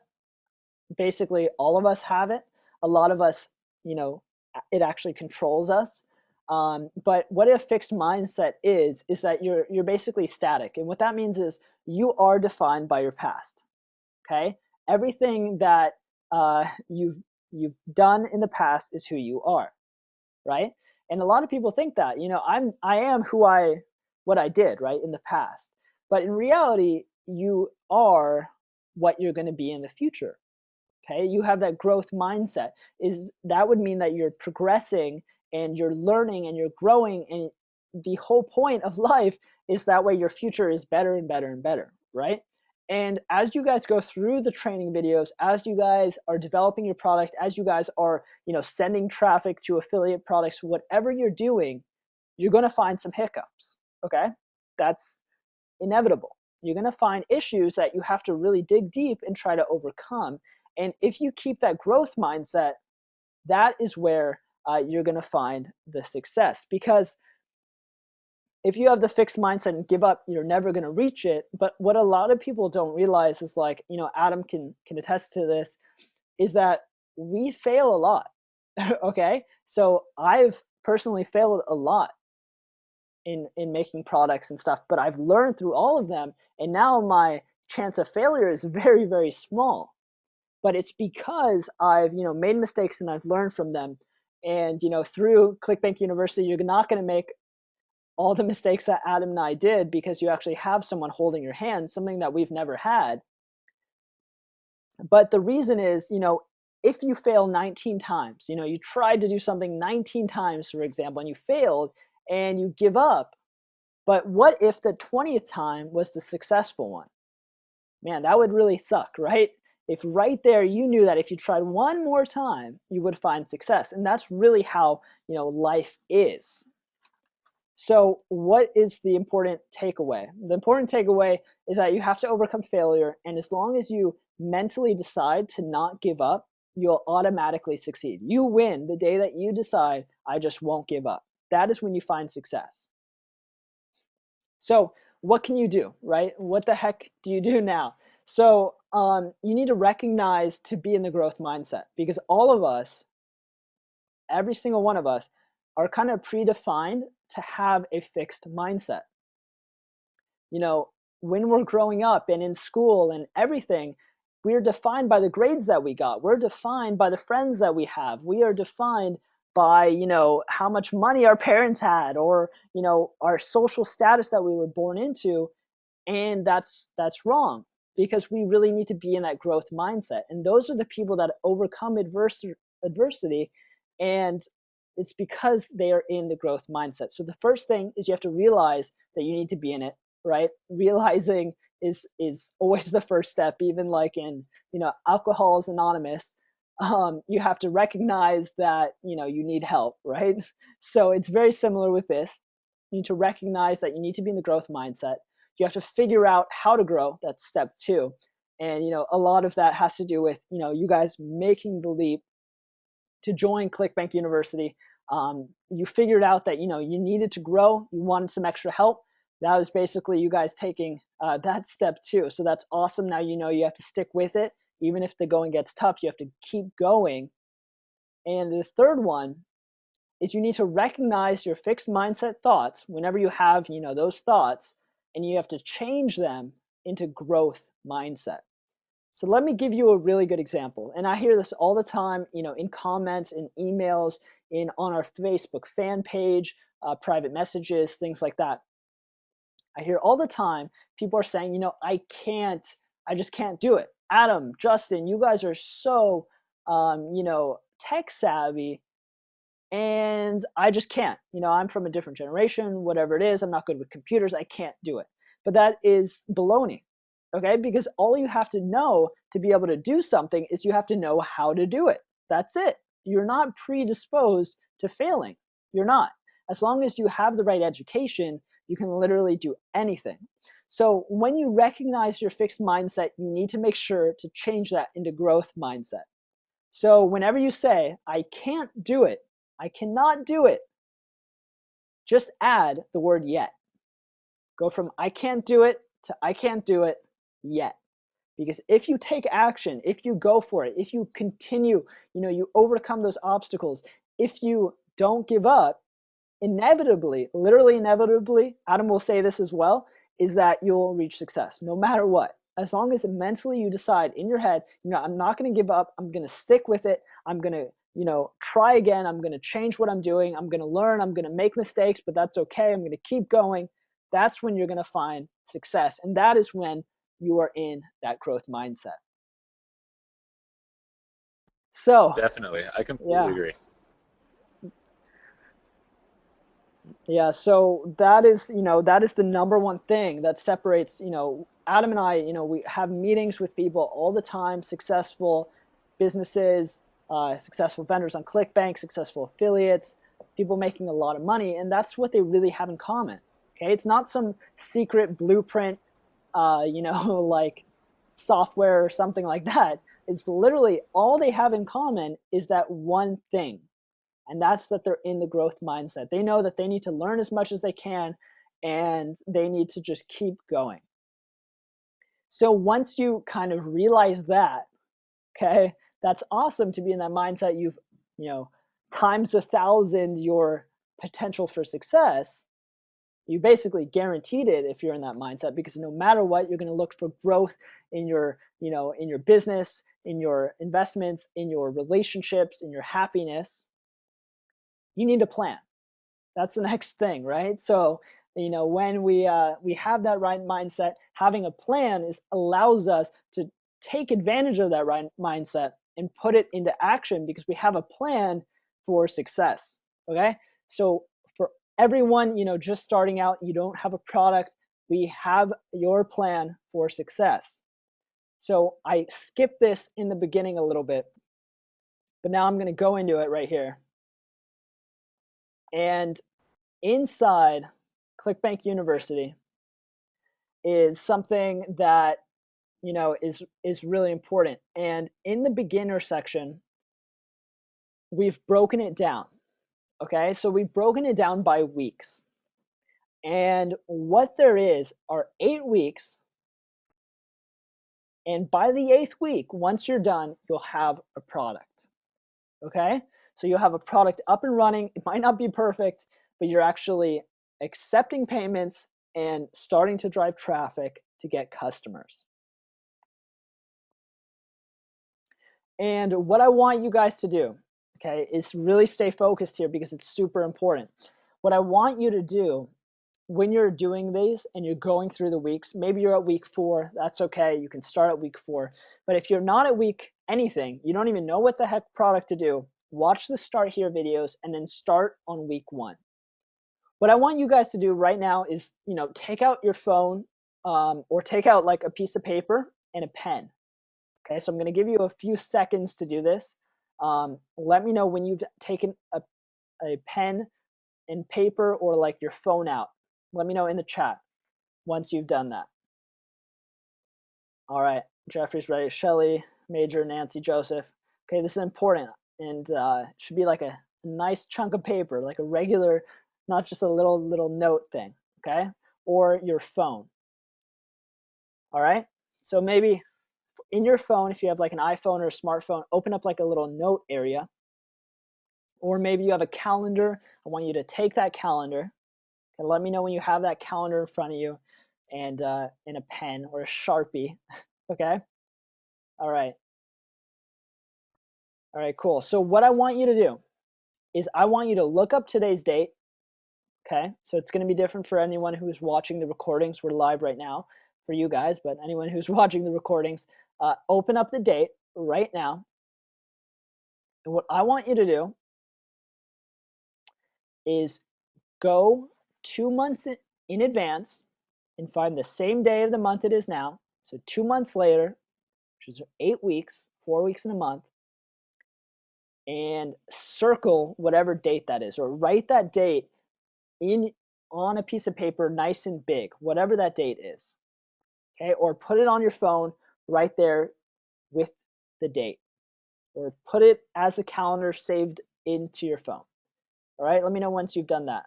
B: Basically all of us have it. A lot of us, it actually controls us. But what a fixed mindset is that you're basically static. And what that means is you are defined by your past. Okay, everything that you've done in the past is who you are, right? And a lot of people think that, I am what I did, right, in the past. But in reality, you are what you're going to be in the future. Okay, you have that growth mindset. That would mean that you're progressing and you're learning and you're growing, and the whole point of life is that way your future is better and better and better, right? And as you guys go through the training videos, as you guys are developing your product, as you guys are, sending traffic to affiliate products, whatever you're doing, you're going to find some hiccups. Okay, that's inevitable. You're going to find issues that you have to really dig deep and try to overcome. And if you keep that growth mindset, that is where you're going to find the success. Because if you have the fixed mindset and give up, you're never going to reach it. But what a lot of people don't realize is, like, Adam can attest to this, is that we fail a lot. Okay, so I've personally failed a lot in making products and stuff, but I've learned through all of them, and now my chance of failure is very, very small. But it's because I've, made mistakes and I've learned from them. And, through ClickBank University, you're not going to make all the mistakes that Adam and I did, because you actually have someone holding your hand, something that we've never had. But the reason is, if you fail 19 times, you tried to do something 19 times, for example, and you failed and you give up. But what if the 20th time was the successful one? Man, that would really suck, right? If right there you knew that if you tried one more time, you would find success. And that's really how, life is. So what is the important takeaway? The important takeaway is that you have to overcome failure. And as long as you mentally decide to not give up, you'll automatically succeed. You win the day that you decide, I just won't give up. that is when you find success. So what can you do, right? What the heck do you do now? So you need to recognize to be in the growth mindset, because all of us, every single one of us, are kind of predefined to have a fixed mindset. You know, when we're growing up and in school and everything, we're defined by the grades that we got. We're defined by the friends that we have. We are defined by, you know, how much money our parents had, or, you know, our social status that we were born into. And that's wrong, because we really need to be in that growth mindset. And those are the people that overcome adversity, and it's because they are in the growth mindset. So the first thing is you have to realize that you need to be in it, right? Realizing is always the first step. Even like in, you know, Alcohol Anonymous, you have to recognize that, you know, you need help, right? So it's very similar with this. You need to recognize that you need to be in the growth mindset. You have to figure out how to grow. That's step 2. And, you know, a lot of that has to do with, you know, you guys making the leap to join ClickBank University. You figured out that, you know, you needed to grow, you wanted some extra help. That was basically you guys taking that step 2. So that's awesome. Now you know you have to stick with it. Even if the going gets tough, you have to keep going. And the third one is you need to recognize your fixed mindset thoughts whenever you have, you know, those thoughts, and you have to change them into growth mindset. So let me give you a really good example. And I hear this all the time, you know, in comments, in emails, in on our Facebook fan page, private messages, things like that. I hear all the time people are saying, you know, I just can't do it. Adam, Justin, you guys are so, you know, tech savvy, and I just can't. You know, I'm from a different generation, whatever it is. I'm not good with computers. I can't do it. But that is baloney, okay? Because all you have to know to be able to do something is you have to know how to do it. That's it. You're not predisposed to failing. You're not. As long as you have the right education, you can literally do anything. So when you recognize your fixed mindset, you need to make sure to change that into growth mindset. So whenever you say, I can't do it, I cannot do it, just add the word yet. Go from I can't do it to I can't do it yet. Because if you take action, if you go for it, if you continue, you know, you overcome those obstacles, if you don't give up, inevitably, literally inevitably, Adam will say this as well, is that you'll reach success no matter what. As long as mentally you decide in your head, you know, I'm not going to give up. I'm going to stick with it. I'm going to, you know, try again. I'm going to change what I'm doing. I'm going to learn. I'm going to make mistakes, but that's okay. I'm going to keep going. That's when you're going to find success. And that is when you are in that growth mindset. So,
A: Definitely. I completely
B: yeah.
A: agree.
B: Yeah, so that is, you know, that is the number one thing that separates, you know, Adam and I, you know, we have meetings with people all the time, successful businesses, successful vendors on ClickBank, successful affiliates, people making a lot of money, and that's what they really have in common. Okay, it's not some secret blueprint, you know, like software or something like that. It's literally all they have in common is that one thing, and that's that they're in the growth mindset. They know that they need to learn as much as they can, and they need to just keep going. So once you kind of realize that, okay, that's awesome to be in that mindset. You've, you know, times 1,000 your potential for success. You basically guaranteed it if you're in that mindset, because no matter what, you're going to look for growth in your, you know, in your business, in your investments, in your relationships, in your happiness. You need a plan. That's the next thing, right? So, you know, when we have that right mindset, having a plan is allows us to take advantage of that right mindset and put it into action, because we have a plan for success. Okay, so for everyone, you know, just starting out, you don't have a product, we have your plan for success. So I skipped this in the beginning a little bit, but now I'm going to go into it right here. And inside ClickBank University is something that, you know, is really important. And in the beginner section, we've broken it down. Okay, so we've broken it down by weeks. And what there is are 8 weeks. And by the 8th week, once you're done, you'll have a product. Okay, so you'll have a product up and running. It might not be perfect, but you're actually accepting payments and starting to drive traffic to get customers. And what I want you guys to do, okay, is really stay focused here because it's super important. What I want you to do when you're doing these and you're going through the weeks, maybe you're at week 4, that's okay, you can start at week 4. But if you're not at week anything, you don't even know what the heck product to do, watch the start here videos and then start on week 1. What I want you guys to do right now is, take out your phone or take out like a piece of paper and a pen. Okay, so I'm going to give you a few seconds to do this. Let me know when you've taken a pen and paper or like your phone out. Let me know in the chat once you've done that. All right, Jeffrey's ready. Shelly, Major, Nancy, Joseph. Okay, this is important and it should be like a nice chunk of paper, like a regular, not just a little note thing, okay? Or your phone. All right, so maybe in your phone, if you have like an iPhone or a smartphone, open up like a little note area. Or maybe you have a calendar. I want you to take that calendar and let me know when you have that calendar in front of you and in a pen or a Sharpie, okay? All right. All right, cool. So what I want you to do is I want you to look up today's date, okay? So it's gonna be different for anyone who's watching the recordings. We're live right now for you guys, but anyone who's watching the recordings, open up the date right now. And what I want you to do is go 2 months in advance and find the same day of the month it is now. So 2 months later, which is 8 weeks, 4 weeks in a month, and circle whatever date that is, or write that date on a piece of paper nice and big, whatever that date is. Okay, or put it on your phone right there with the date, or put it as a calendar saved into your phone. All right, let me know once you've done that.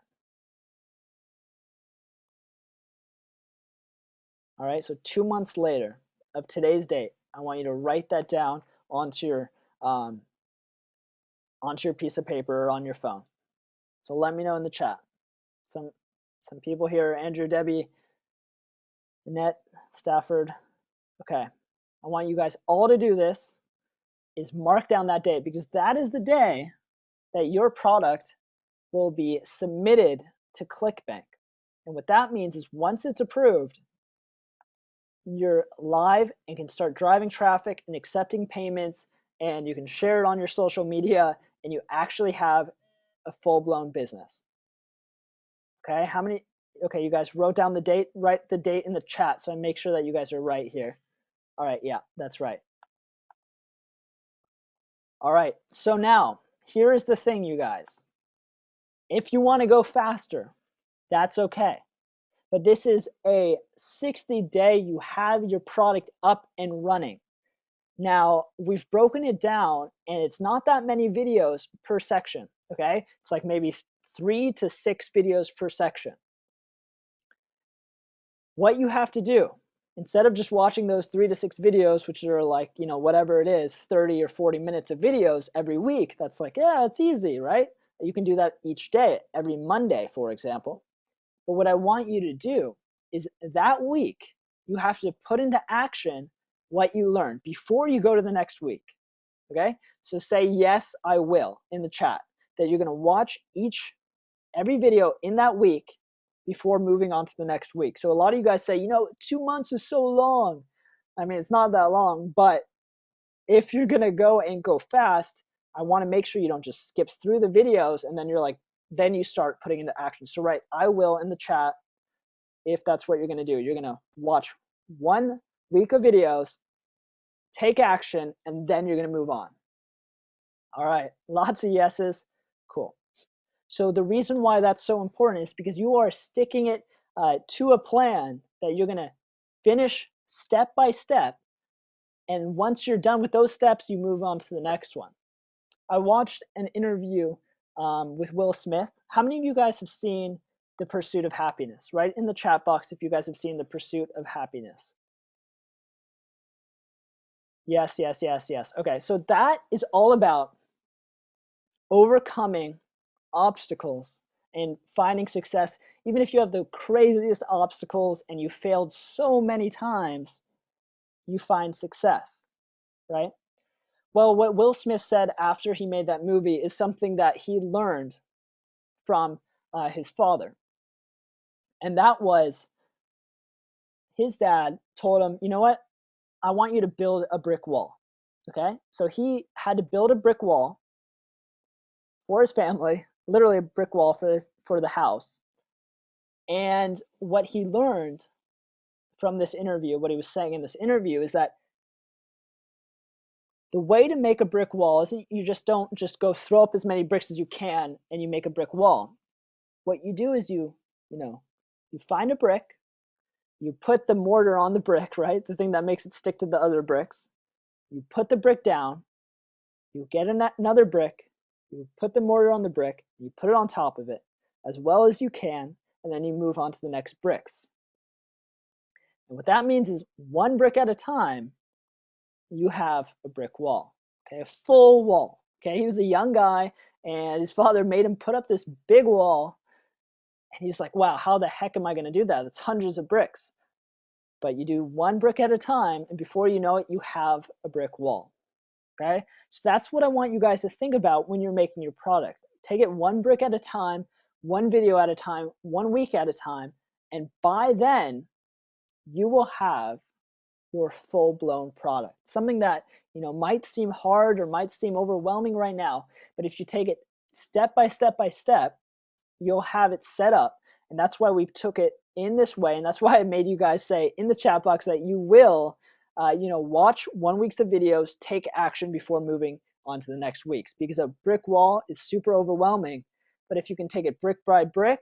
B: All right, so 2 months later of today's date, I want you to write that down onto your piece of paper or on your phone. So let me know in the chat. Some people here, Andrew, Debbie, Annette, Stafford. Okay, I want you guys all to do this, is mark down that date, because that is the day that your product will be submitted to ClickBank. And what that means is once it's approved, you're live and can start driving traffic and accepting payments, and you can share it on your social media, and you actually have a full-blown business. Okay, how many? Okay, you guys wrote down the date. Write the date in the chat so I make sure that you guys are right here. All right, yeah, that's right. All right, so now here is the thing, you guys. If you want to go faster, that's okay. But this is a 60-day, you have your product up and running. Now, we've broken it down, and it's not that many videos per section, okay? It's like maybe 3 to 6 videos per section. What you have to do, instead of just watching those 3 to 6 videos, which are like, whatever it is, 30 or 40 minutes of videos every week, that's like, yeah, it's easy, right? You can do that each day, every Monday, for example. But what I want you to do is that week, you have to put into action what you learned before you go to the next week, okay? So say, yes, I will in the chat, that you're gonna watch every video in that week before moving on to the next week. So a lot of you guys say, 2 months is so long. I mean, it's not that long, but if you're gonna go and go fast, I wanna make sure you don't just skip through the videos and then you're like, then you start putting into action. So write I will in the chat if that's what you're gonna do. You're gonna watch 1 week of videos, take action, and then you're gonna move on. All right, lots of yeses, cool. So the reason why that's so important is because you are sticking it to a plan that you're gonna finish step by step, and once you're done with those steps, you move on to the next one. I watched an interview with Will Smith. How many of you guys have seen The Pursuit of Happiness? Write in the chat box if you guys have seen The Pursuit of Happiness. Yes, yes, yes, yes. Okay, so that is all about overcoming obstacles and finding success. Even if you have the craziest obstacles and you failed so many times, you find success, right? Well, what Will Smith said after he made that movie is something that he learned from his father. And that was his dad told him, you know what? I want you to build a brick wall. Okay? So he had to build a brick wall for his family, literally a brick wall for the house. And what he learned from this interview, what he was saying in this interview, is that the way to make a brick wall is you just don't just go throw up as many bricks as you can and you make a brick wall. What you do is you find a brick, you put the mortar on the brick, right? The thing that makes it stick to the other bricks. You put the brick down, you get another brick, you put the mortar on the brick, you put it on top of it as well as you can, and then you move on to the next bricks. And what that means is one brick at a time, you have a brick wall, okay, a full wall. Okay, he was a young guy, and his father made him put up this big wall, and he's like, wow, how the heck am I going to do that? It's hundreds of bricks. But you do one brick at a time, and before you know it, you have a brick wall. Okay, so that's what I want you guys to think about when you're making your product. Take it one brick at a time, one video at a time, 1 week at a time, and by then you will have your full-blown product. Something that might seem hard or might seem overwhelming right now, but if you take it step by step by step, you'll have it set up. And that's why we took it in this way, and that's why I made you guys say in the chat box that you will watch 1 week's of videos, take action before moving on to the next week's, because a brick wall is super overwhelming. But if you can take it brick by brick,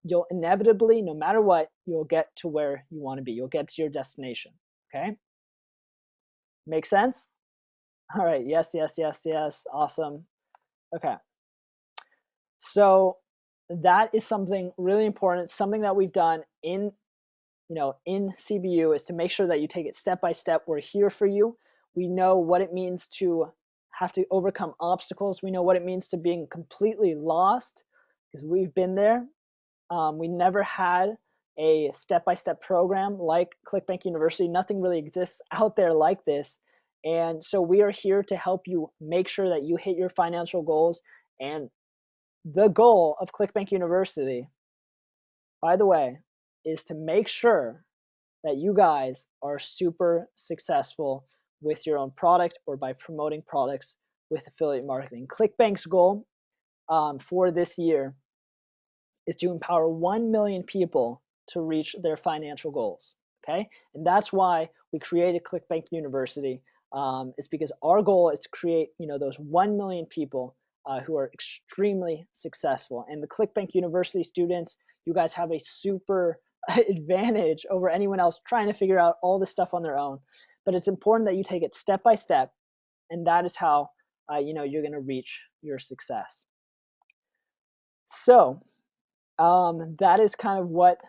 B: you'll inevitably, no matter what, you'll get to where you want to be. You'll get to your destination. Okay? Make sense? All right. Yes, yes, yes, yes. Awesome. Okay. So that is something really important. It's something that we've done in CBU, is to make sure that you take it step by step. We're here for you. We know what it means to have to overcome obstacles. We know what it means to being completely lost, because we've been there. We never had a step-by-step program like ClickBank University. Nothing really exists out there like this. And so we are here to help you make sure that you hit your financial goals. And the goal of ClickBank University, by the way, is to make sure that you guys are super successful with your own product or by promoting products with affiliate marketing. ClickBank's goal for this year is to empower 1 million people to reach their financial goals. Okay, and that's why we created ClickBank University. Is because our goal is to create those 1 million people who are extremely successful. And the ClickBank University students, you guys have a super advantage over anyone else trying to figure out all this stuff on their own. But it's important that you take it step by step, and that is how you're going to reach your success. So that is kind of what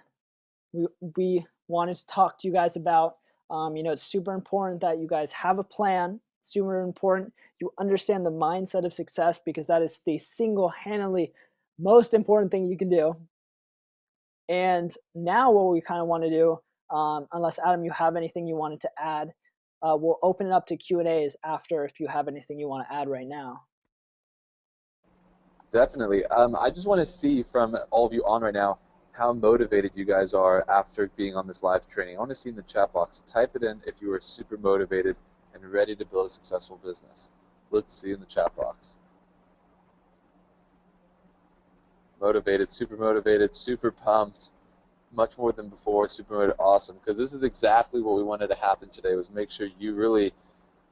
B: we wanted to talk to you guys about. It's super important that you guys have a plan. Super important you understand the mindset of success, because that is the single-handedly most important thing you can do. And now what we kind of want to do, unless Adam, you have anything you wanted to add, we'll open it up to Q&As after, if you have anything you want to add right now.
A: Definitely. I just want to see from all of you on right now how motivated you guys are after being on this live training. I want to see in the chat box. Type it in if you are super motivated and ready to build a successful business. Let's see in the chat box. Motivated, super pumped, much more than before, super motivated, awesome. Because this is exactly what we wanted to happen today, was make sure you really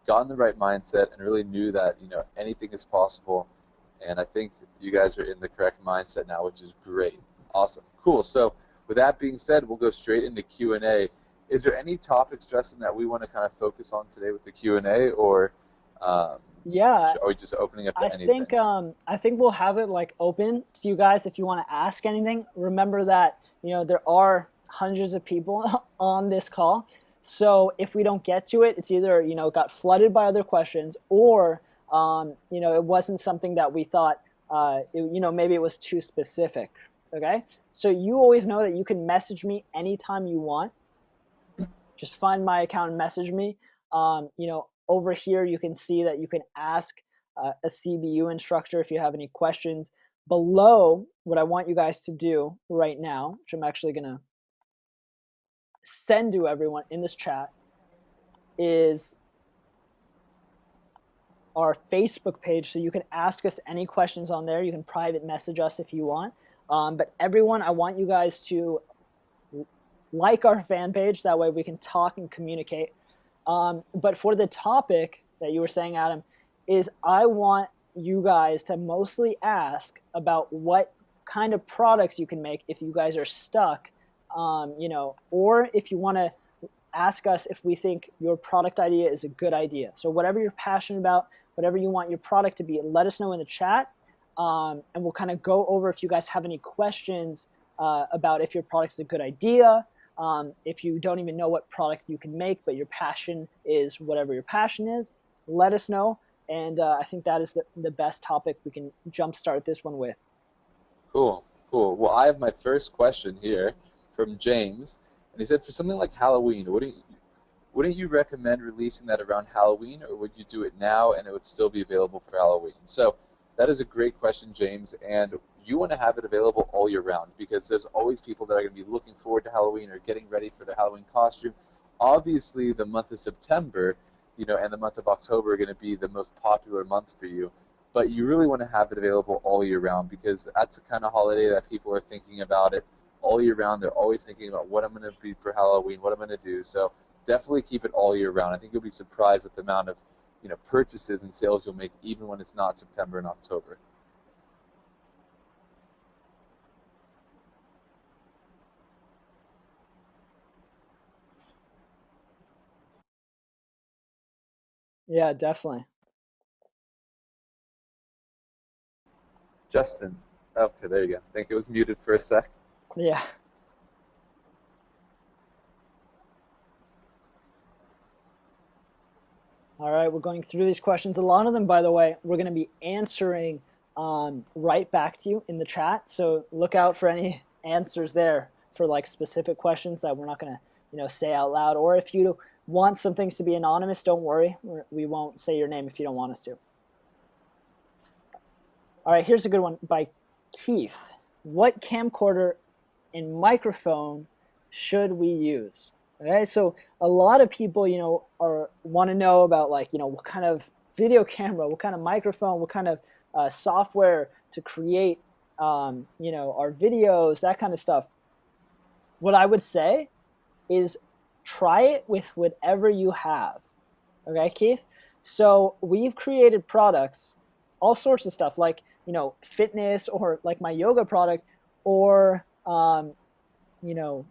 A: got in the right mindset and really knew that anything is possible. And I think you guys are in the correct mindset now, which is great. Awesome. Cool. So with that being said, we'll go straight into Q&A. Is there any topics, Justin, that we want to kind of focus on today with the Q&A, or
B: Yeah,
A: Are we just opening up
B: I
A: to anything?
B: think I think we'll have it like open to you guys if you want to ask anything. Remember that, you know, there are hundreds of people on this call. So if we don't get to it, it's either, you know, got flooded by other questions, or you know, it wasn't something that we thought you know, maybe it was too specific. Okay? So you always know that you can message me anytime you want. Just find my account and message me. You know, over here you can see that you can ask a CBU instructor if you have any questions. Below, what I want you guys to do right now, which I'm actually gonna send to everyone in this chat, is our Facebook page. So you can ask us any questions on there. You can private message us if you want. But everyone, I want you guys to like our fan page. That way we can talk and communicate. But for the topic that you were saying, Adam, is I want you guys to mostly ask about what kind of products you can make if you guys are stuck, you know, or if you want to ask us if we think your product idea is a good idea. So whatever you're passionate about, whatever you want your product to be, let us know in the chat, and we'll kind of go over if you guys have any questions about if your product is a good idea. If you don't even know what product you can make, but your passion is whatever your passion is, let us know. And I think that is the best topic we can jumpstart this one with.
A: Cool, cool. Well, I have my first question here from James, and he said, for something like Halloween, wouldn't you recommend releasing that around Halloween, or would you do it now and it would still be available for Halloween? So that is a great question, James, and you want to have it available all year round because there's always people that are going to be looking forward to Halloween or getting ready for their Halloween costume. Obviously, the month of September, you know, and the month of October are going to be the most popular months for you, but you really want to have it available all year round because that's the kind of holiday that people are thinking about it all year round. They're always thinking about what I'm going to be for Halloween, what I'm going to do. So definitely keep it all year round. I think you'll be surprised with the amount of, you know, purchases and sales you'll make even when it's not September and October.
B: Yeah, definitely.
A: Justin, okay, there you go. I think it was muted for a sec.
B: Yeah. All right, we're going through these questions. A lot of them, by the way, we're going to be answering right back to you in the chat. So look out for any answers there for like specific questions that we're not going to, you know, say out loud. Or if you want some things to be anonymous, don't worry. We won't say your name if you don't want us to. All right, here's a good one by Keith. What camcorder and microphone should we use? Okay, so a lot of people, you know, want to know about, like, you know, what kind of video camera, what kind of microphone, what kind of software to create, you know, our videos, that kind of stuff. What I would say is try it with whatever you have. Okay, Keith? So we've created products, all sorts of stuff, like, you know, fitness, or like my yoga product, or, you know,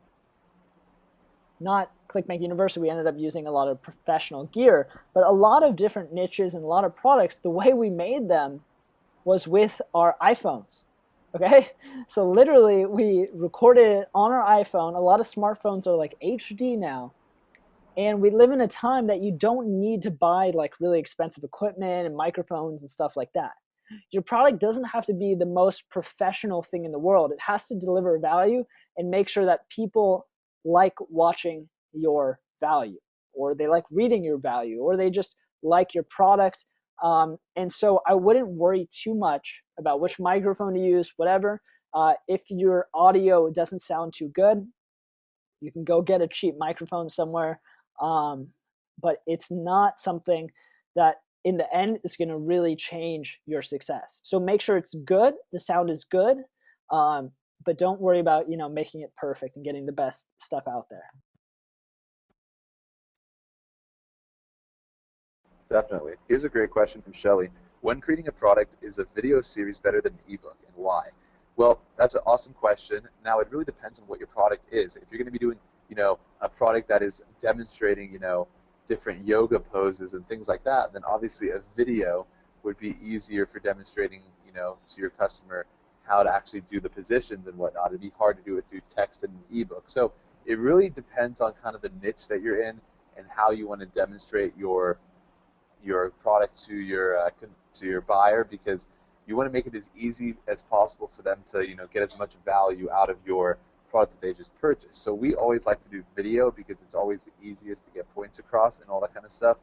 B: not ClickBank University. We ended up using a lot of professional gear, but a lot of different niches and a lot of products. The way we made them was with our iPhones. Okay, so literally we recorded it on our iPhone. A lot of smartphones are like HD now, and we live in a time that you don't need to buy like really expensive equipment and microphones and stuff like that. Your product doesn't have to be the most professional thing in the world. It has to deliver value and make sure that people like watching your value, or they like reading your value, or they just like your product. And so I wouldn't worry too much about which microphone to use, whatever. If your audio doesn't sound too good, you can go get a cheap microphone somewhere. Um, but it's not something that in the end is going to really change your success. So make sure it's good, the sound is good, but don't worry about, you know, making it perfect and getting the best stuff out there.
A: Definitely. Here's a great question from Shelly. When creating a product, is a video series better than an ebook, and why? Well, that's an awesome question. Now, it really depends on what your product is. If you're going to be doing, you know, a product that is demonstrating, you know, different yoga poses and things like that, then obviously a video would be easier for demonstrating, to your customer how to actually do the positions and whatnot. It'd be hard to do it through text and an ebook. So it really depends on kind of the niche that you're in and how you want to demonstrate your product to your buyer, because you want to make it as easy as possible for them to get as much value out of your product that they just purchased. So we always like to do video because it's always the easiest to get points across and all that kind of stuff.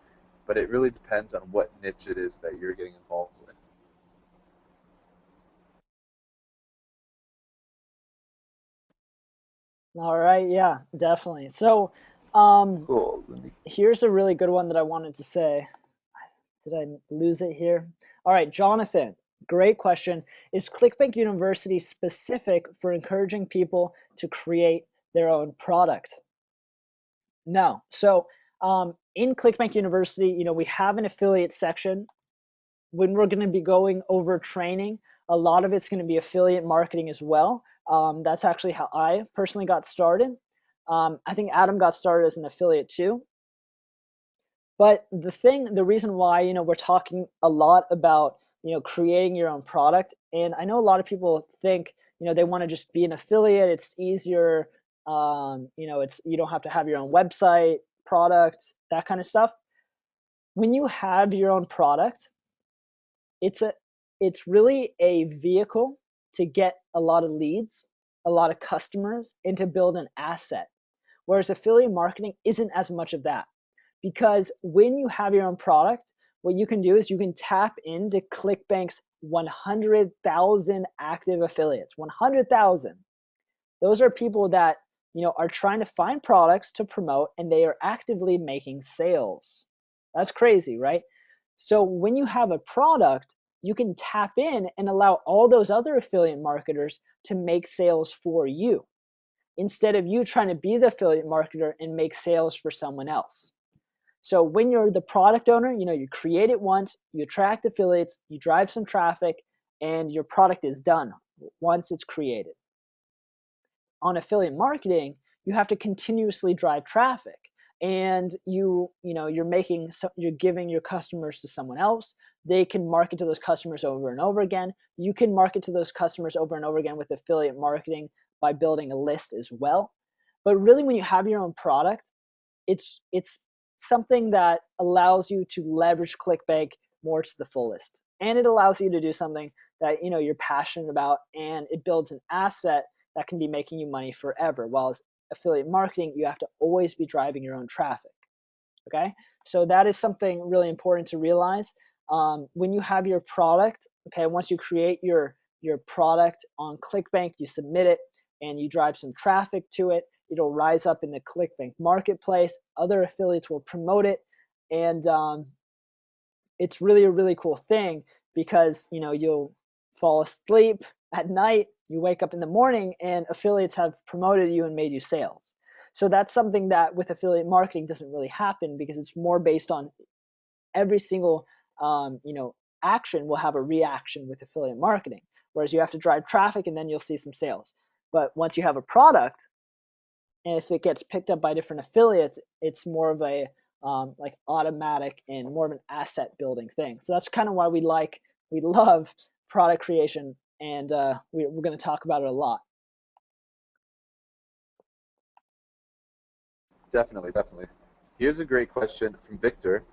A: But it really depends on what niche it is that you're getting involved with.
B: All right, yeah, definitely. So, um,
A: Cool. Let me
B: here's a really good one that I wanted to say. Did I lose it here? All right, Jonathan, great question. Is ClickBank University specific for encouraging people to create their own product? No. So, in ClickBank University, we have an affiliate section. When we're going to be going over training, a lot of it's going to be affiliate marketing as well. That's actually how I personally got started. I think Adam got started as an affiliate too. But the reason why, we're talking a lot about, creating your own product, and I know a lot of people think, they want to just be an affiliate. It's easier. It's you don't have to have your own website, product, that kind of stuff. When you have your own product, it's a it's really a vehicle to get a lot of leads, a lot of customers, and to build an asset. Whereas affiliate marketing isn't as much of that. Because when you have your own product, what you can do is you can tap into ClickBank's 100,000 active affiliates. 100,000. Those are people that, are trying to find products to promote, and they are actively making sales. That's crazy, right? So when you have a product, you can tap in and allow all those other affiliate marketers to make sales for you, instead of you trying to be the affiliate marketer and make sales for someone else. So when you're the product owner, you create it once, you attract affiliates, you drive some traffic, and your product is done once it's created. On affiliate marketing, you have to continuously drive traffic, and you're giving your customers to someone else. They can market to those customers over and over again. You can market to those customers over and over again with affiliate marketing by building a list as well. But really, when you have your own product, it's something that allows you to leverage ClickBank more to the fullest, and it allows you to do something that you're passionate about, and it builds an asset that can be making you money forever. While as affiliate marketing, you have to always be driving your own traffic. Okay, so that is something really important to realize. When you have your product, okay, once you create your product on ClickBank, you submit it and you drive some traffic to it. It'll rise up in the ClickBank marketplace. Other affiliates will promote it, and it's really a really cool thing, because you'll fall asleep at night, you wake up in the morning, and affiliates have promoted you and made you sales. So that's something that with affiliate marketing doesn't really happen, because it's more based on every single action will have a reaction with affiliate marketing, whereas you have to drive traffic and then you'll see some sales. But once you have a product, and if it gets picked up by different affiliates, it's more of a like automatic and more of an asset building thing. So that's kind of why we love product creation, and we're going to talk about it a lot.
A: definitely, definitely. Here's a great question from Victor.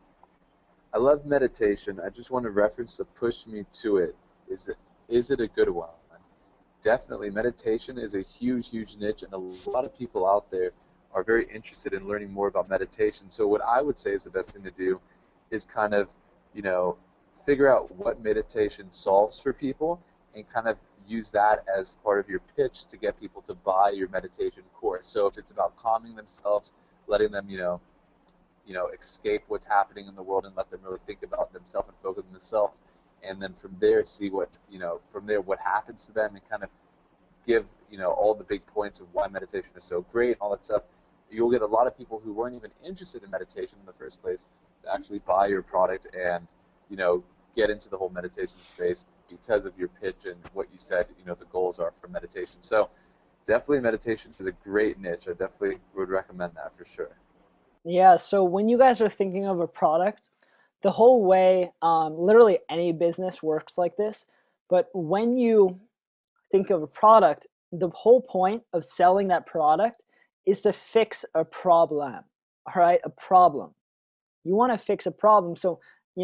A: I love meditation. I just want a reference to push me to it. Is it a good one? Definitely, meditation is a huge, huge niche, and a lot of people out there are very interested in learning more about meditation. So what I would say is the best thing to do is kind of, you know, figure out what meditation solves for people and kind of use that as part of your pitch to get people to buy your meditation course. So if it's about calming themselves, letting them, escape what's happening in the world and let them really think about themselves and focus on themselves, and then from there see what from there what happens to them, and kind of give all the big points of why meditation is so great and all that stuff. You'll get a lot of people who weren't even interested in meditation in the first place to actually buy your product and get into the whole meditation space because of your pitch and what you said the goals are for meditation. So definitely meditation is a great niche. I definitely would recommend that for sure.
B: Yeah, so when you guys are thinking of a product, the whole way, literally any business works like this, but when you think of a product, the whole point of selling that product is to fix a problem. All right, a problem. You want to fix a problem. So,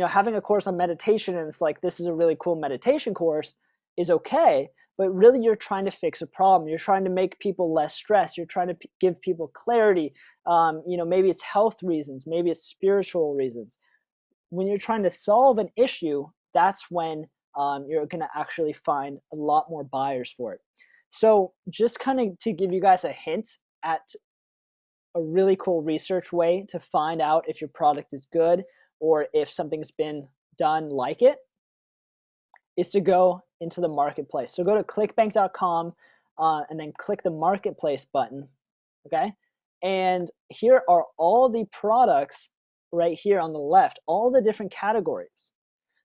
B: having a course on meditation and it's like, this is a really cool meditation course is okay. But really, you're trying to fix a problem. You're trying to make people less stressed. You're trying to give people clarity. Maybe it's health reasons, maybe it's spiritual reasons. When you're trying to solve an issue, that's when you're going to actually find a lot more buyers for it. So, just kind of to give you guys a hint at a really cool research way to find out if your product is good or if something's been done like it is to go into the marketplace. So go to clickbank.com and then click the marketplace button. Okay. And here are all the products right here on the left, all the different categories.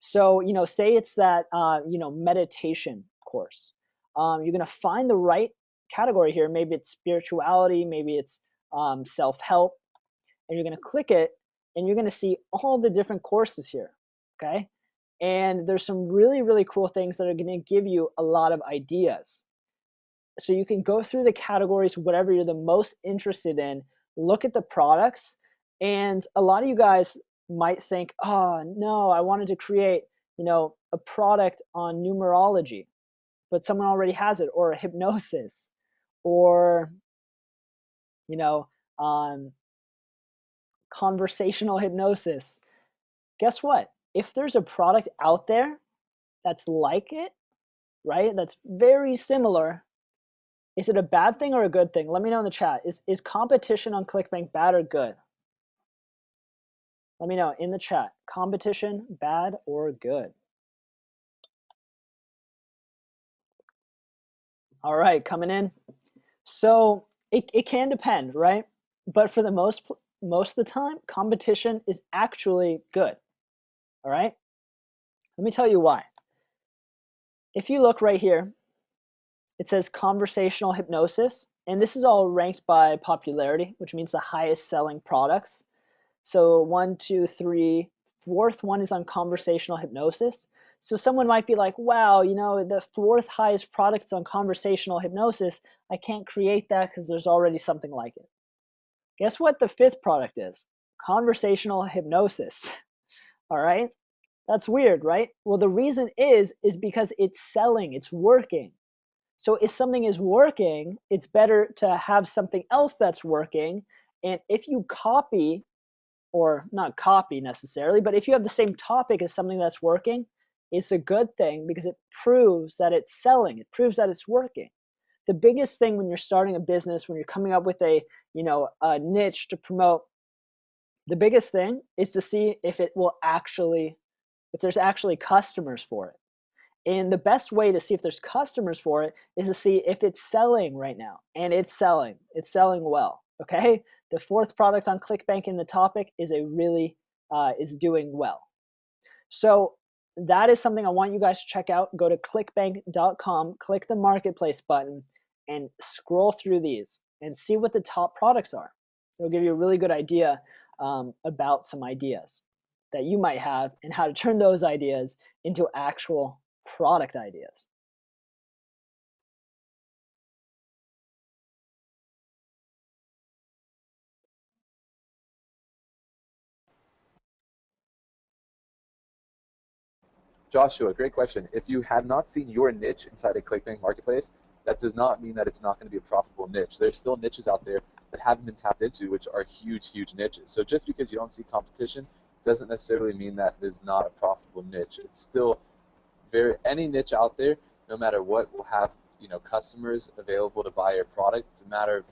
B: So, say it's that, meditation course. You're going to find the right category here. Maybe it's spirituality, maybe it's self help, and you're going to click it and you're going to see all the different courses here. Okay. And there's some really, really cool things that are going to give you a lot of ideas. So you can go through the categories, whatever you're the most interested in, look at the products. And a lot of you guys might think, oh, no, I wanted to create, a product on numerology, but someone already has it, or hypnosis, or, you know, um, conversational hypnosis. Guess what? If there's a product out there that's like it, right? That's very similar. Is it a bad thing or a good thing? Let me know in the chat. Is competition on ClickBank bad or good? Let me know in the chat. Competition, bad or good? All right, coming in. So it can depend, right? But for the most of the time, competition is actually good. All right? Let me tell you why. If you look right here, it says conversational hypnosis, and this is all ranked by popularity, which means the highest selling products. So 1, 2, 3, fourth one is on conversational hypnosis. So someone might be like, wow, the fourth highest product is on conversational hypnosis. I can't create that because there's already something like it. Guess what the fifth product is? Conversational hypnosis. All right? That's weird, right? Well, the reason is because it's selling, it's working. So if something is working, it's better to have something else that's working. And if you copy, or not copy necessarily, but if you have the same topic as something that's working, it's a good thing because it proves that it's selling. It proves that it's working. The biggest thing when you're starting a business, when you're coming up with a niche to promote, the biggest thing is to see if there's actually customers for it. And the best way to see if there's customers for it is to see if it's selling right now. And it's selling. It's selling well. Okay. The fourth product on ClickBank in the topic is is doing well. So that is something I want you guys to check out. Go to clickbank.com, click the marketplace button, and scroll through these and see what the top products are. It'll give you a really good idea about some ideas that you might have and how to turn those ideas into actual product ideas.
A: Joshua, great question. If you have not seen your niche inside a ClickBank marketplace, that does not mean that it's not going to be a profitable niche. There's still niches out there that haven't been tapped into, which are huge, huge niches. So just because you don't see competition doesn't necessarily mean that it is not a profitable niche. It's still any niche out there, no matter what, will have customers available to buy your product. It's a matter of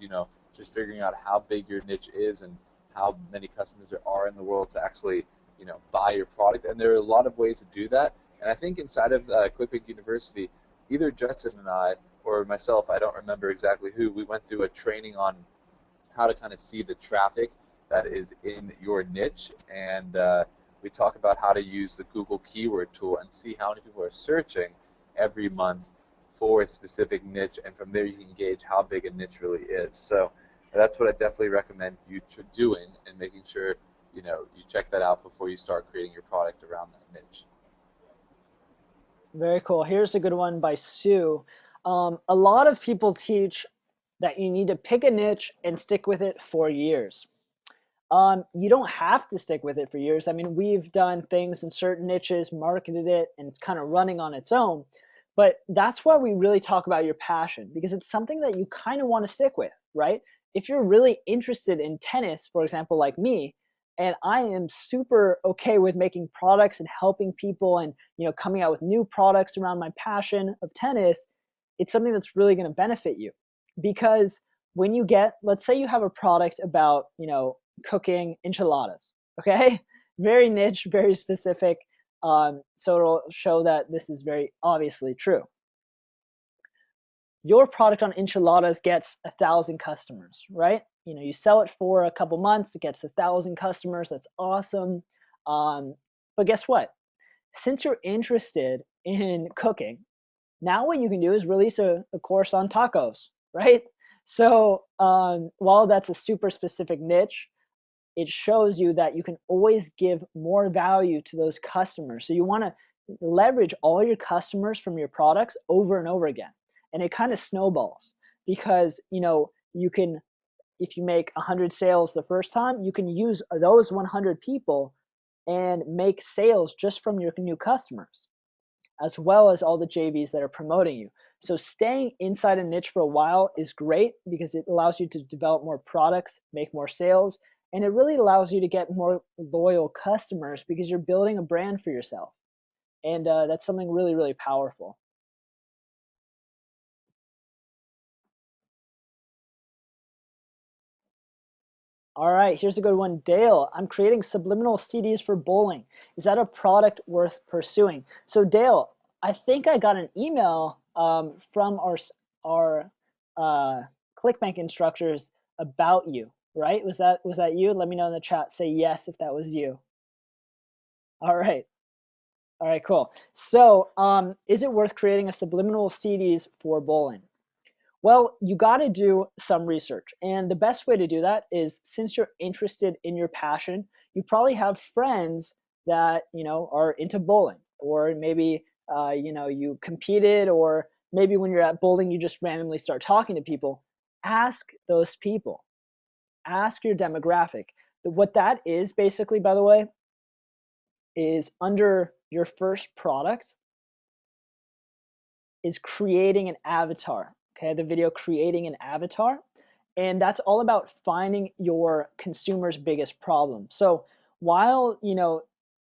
A: just figuring out how big your niche is and how many customers there are in the world to actually buy your product. And there are a lot of ways to do that. And I think inside of ClickBank University, either Justin and I or myself, I don't remember exactly who, we went through a training on how to kind of see the traffic that is in your niche, and we talk about how to use the Google keyword tool and see how many people are searching every month for a specific niche, and from there you can gauge how big a niche really is. So That's what I definitely recommend you doing, and making sure you check that out before you start creating your product around that niche.
B: Very cool. Here's a good one by Sue. A lot of people teach that you need to pick a niche and stick with it for years. You don't have to stick with it for years. I mean, we've done things in certain niches, marketed it, and it's kind of running on its own. But that's why we really talk about your passion, because it's something that you kind of want to stick with, right? If you're really interested in tennis, for example, like me, and I am super okay with making products and helping people and coming out with new products around my passion of tennis, it's something that's really going to benefit you. Because when you get, let's say you have a product about, cooking enchiladas, okay? Very niche, very specific. So it'll show that this is very obviously true. Your product on enchiladas gets 1,000 customers, right? You sell it for a couple months, it gets 1,000 customers. That's awesome. But guess what? Since you're interested in cooking, now what you can do is release a course on tacos, right? So while that's a super specific niche, it shows you that you can always give more value to those customers. So you want to leverage all your customers from your products over and over again. And it kind of snowballs because, you can, if you make 100 sales the first time, you can use those 100 people and make sales just from your new customers, as well as all the JVs that are promoting you. So staying inside a niche for a while is great because it allows you to develop more products, make more sales, and it really allows you to get more loyal customers because you're building a brand for yourself. And that's something really, really powerful. All right, here's a good one. Dale, I'm creating subliminal CDs for bowling. Is that a product worth pursuing? So Dale, I think I got an email from our ClickBank instructors about you, right? Was that you? Let me know in the chat. Say yes if that was you. All right. All right, cool. So, is it worth creating a subliminal CDs for bowling? Well, you got to do some research. And the best way to do that is, since you're interested in your passion, you probably have friends that, are into bowling, or maybe, you competed, or maybe when you're at bowling, you just randomly start talking to people. Ask those people, ask your demographic. What that is basically, by the way, is under your first product is creating an avatar. Okay, the video creating an avatar. And that's all about finding your consumer's biggest problem. So while,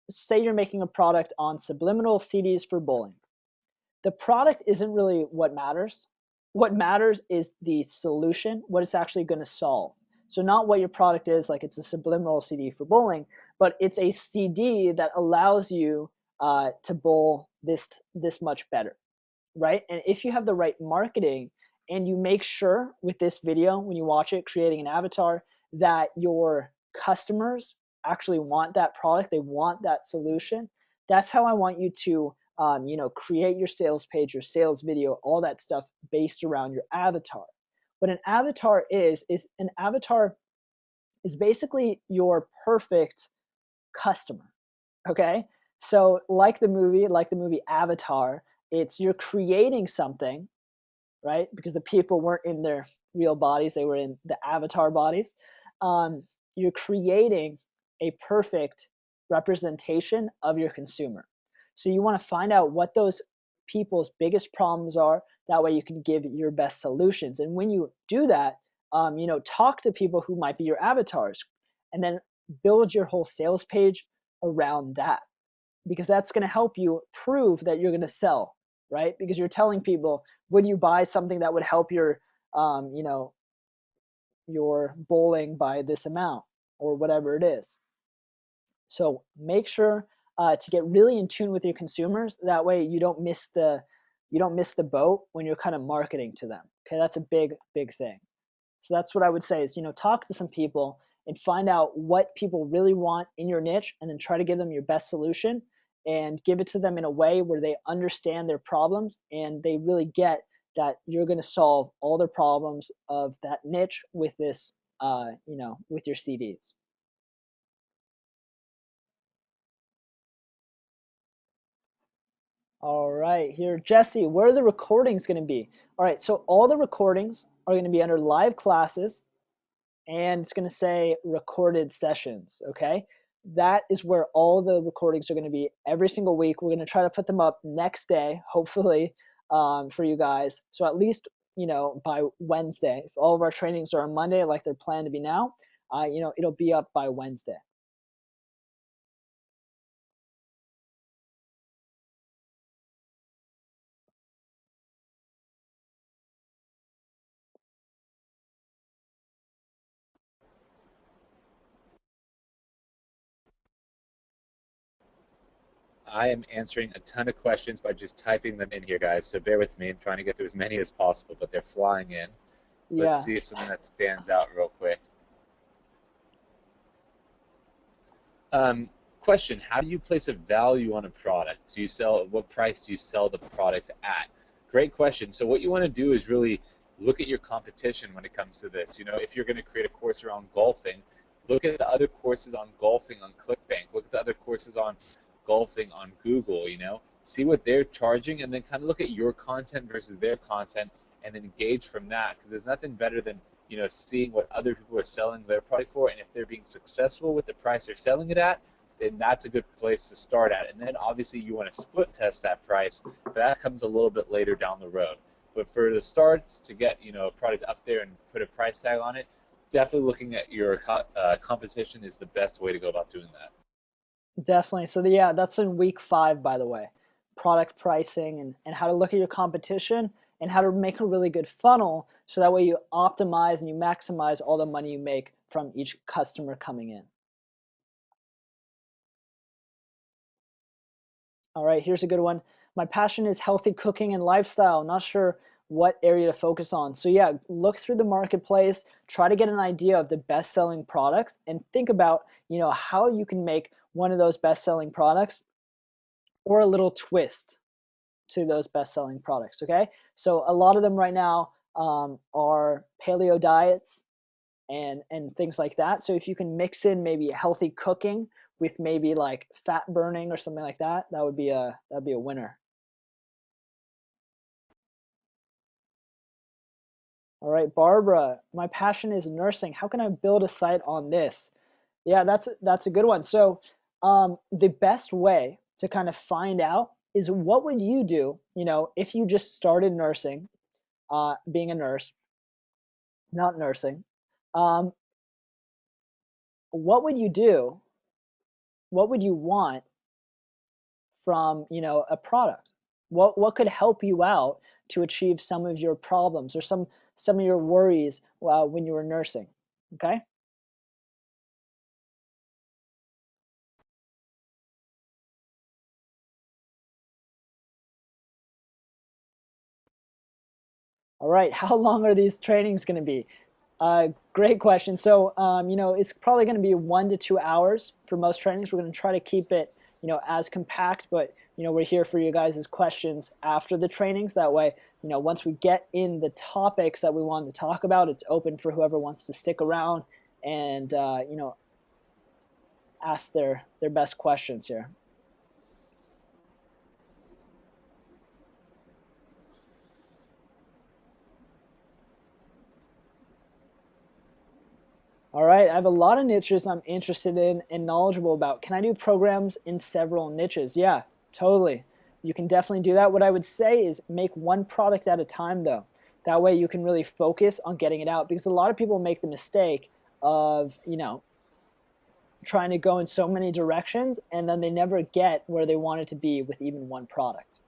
B: say you're making a product on subliminal CDs for bowling, the product isn't really what matters. What matters is the solution, what it's actually going to solve. So not what your product is, like it's a subliminal CD for bowling, but it's a CD that allows you to bowl this much better, right? And if you have the right marketing and you make sure with this video, when you watch it, creating an avatar, that your customers actually want that product, they want that solution, that's how I want you to, create your sales page, your sales video, all that stuff based around your avatar. What an avatar is an avatar is basically your perfect customer. Okay, so like the movie Avatar, it's you're creating something, right? Because the people weren't in their real bodies, they were in the avatar bodies. You're creating a perfect representation of your consumer. So you want to find out what those people's biggest problems are. That way you can give your best solutions. And when you do that, talk to people who might be your avatars, and then build your whole sales page around that, because that's going to help you prove that you're going to sell, right? Because you're telling people, would you buy something that would help um, you know your bowling by this amount, or whatever it is. So make sure to get really in tune with your consumers. That way you don't miss the boat when you're kind of marketing to them. Okay, that's a big thing. So that's what I would say is, talk to some people and find out what people really want in your niche, and then try to give them your best solution and give it to them in a way where they understand their problems and they really get that you're going to solve all the problems of that niche with this, with your CDs. All right, here, Jesse, where are the recordings going to be? All right, so all the recordings are going to be under live classes, and it's going to say recorded sessions, okay? That is where all the recordings are going to be every single week. We're going to try to put them up next day, hopefully, for you guys. So at least, by Wednesday. If all of our trainings are on Monday, like they're planned to be now, it'll be up by Wednesday.
A: I am answering a ton of questions by just typing them in here, guys. So bear with me. I'm trying to get through as many as possible, but they're flying in. Let's
B: Yeah.
A: see if something that stands out real quick. Question: how do you place a value on a product? Do you sell? What price do you sell the product at? Great question. So what you want to do is really look at your competition when it comes to this. If you're going to create a course around golfing, look at the other courses on golfing on ClickBank. Look at the other courses on golfing on Google. See what they're charging, and then kind of look at your content versus their content, and then gauge from that. Because there's nothing better than seeing what other people are selling their product for, and if they're being successful with the price they're selling it at, then that's a good place to start at. And then obviously you want to split test that price, but that comes a little bit later down the road. But for the starts, to get a product up there and put a price tag on it, definitely looking at your competition is the best way to go about doing that.
B: Definitely. So yeah, that's in week 5, by the way. Product pricing and how to look at your competition and how to make a really good funnel so that way you optimize and you maximize all the money you make from each customer coming in. All right, here's a good one. My passion is healthy cooking and lifestyle. Not sure what area to focus on. So yeah, look through the marketplace, try to get an idea of the best-selling products and think about, how you can make one of those best-selling products or a little twist to those best-selling products, okay? So a lot of them right now are paleo diets and things like that. So if you can mix in maybe healthy cooking with maybe like fat burning or something like that, that'd be a winner. All right, Barbara, my passion is nursing. How can I build a site on this? Yeah, that's a good one. So the best way to kind of find out is what would you do, if you just started nursing, being a nurse, not nursing. Um, what would you do? What would you want from a product? What could help you out to achieve some of your problems or some of your worries when you were nursing? Okay. All right. How long are these trainings going to be? Great question. So, it's probably going to be 1 to 2 hours for most trainings. We're going to try to keep it, as compact, but, we're here for you guys' questions after the trainings. That way, once we get in the topics that we want to talk about, it's open for whoever wants to stick around and, ask their best questions here. All right, I have a lot of niches I'm interested in and knowledgeable about. Can I do programs in several niches? Yeah, totally. You can definitely do that. What I would say is make one product at a time, though. That way you can really focus on getting it out because a lot of people make the mistake of, trying to go in so many directions and then they never get where they want it to be with even one product.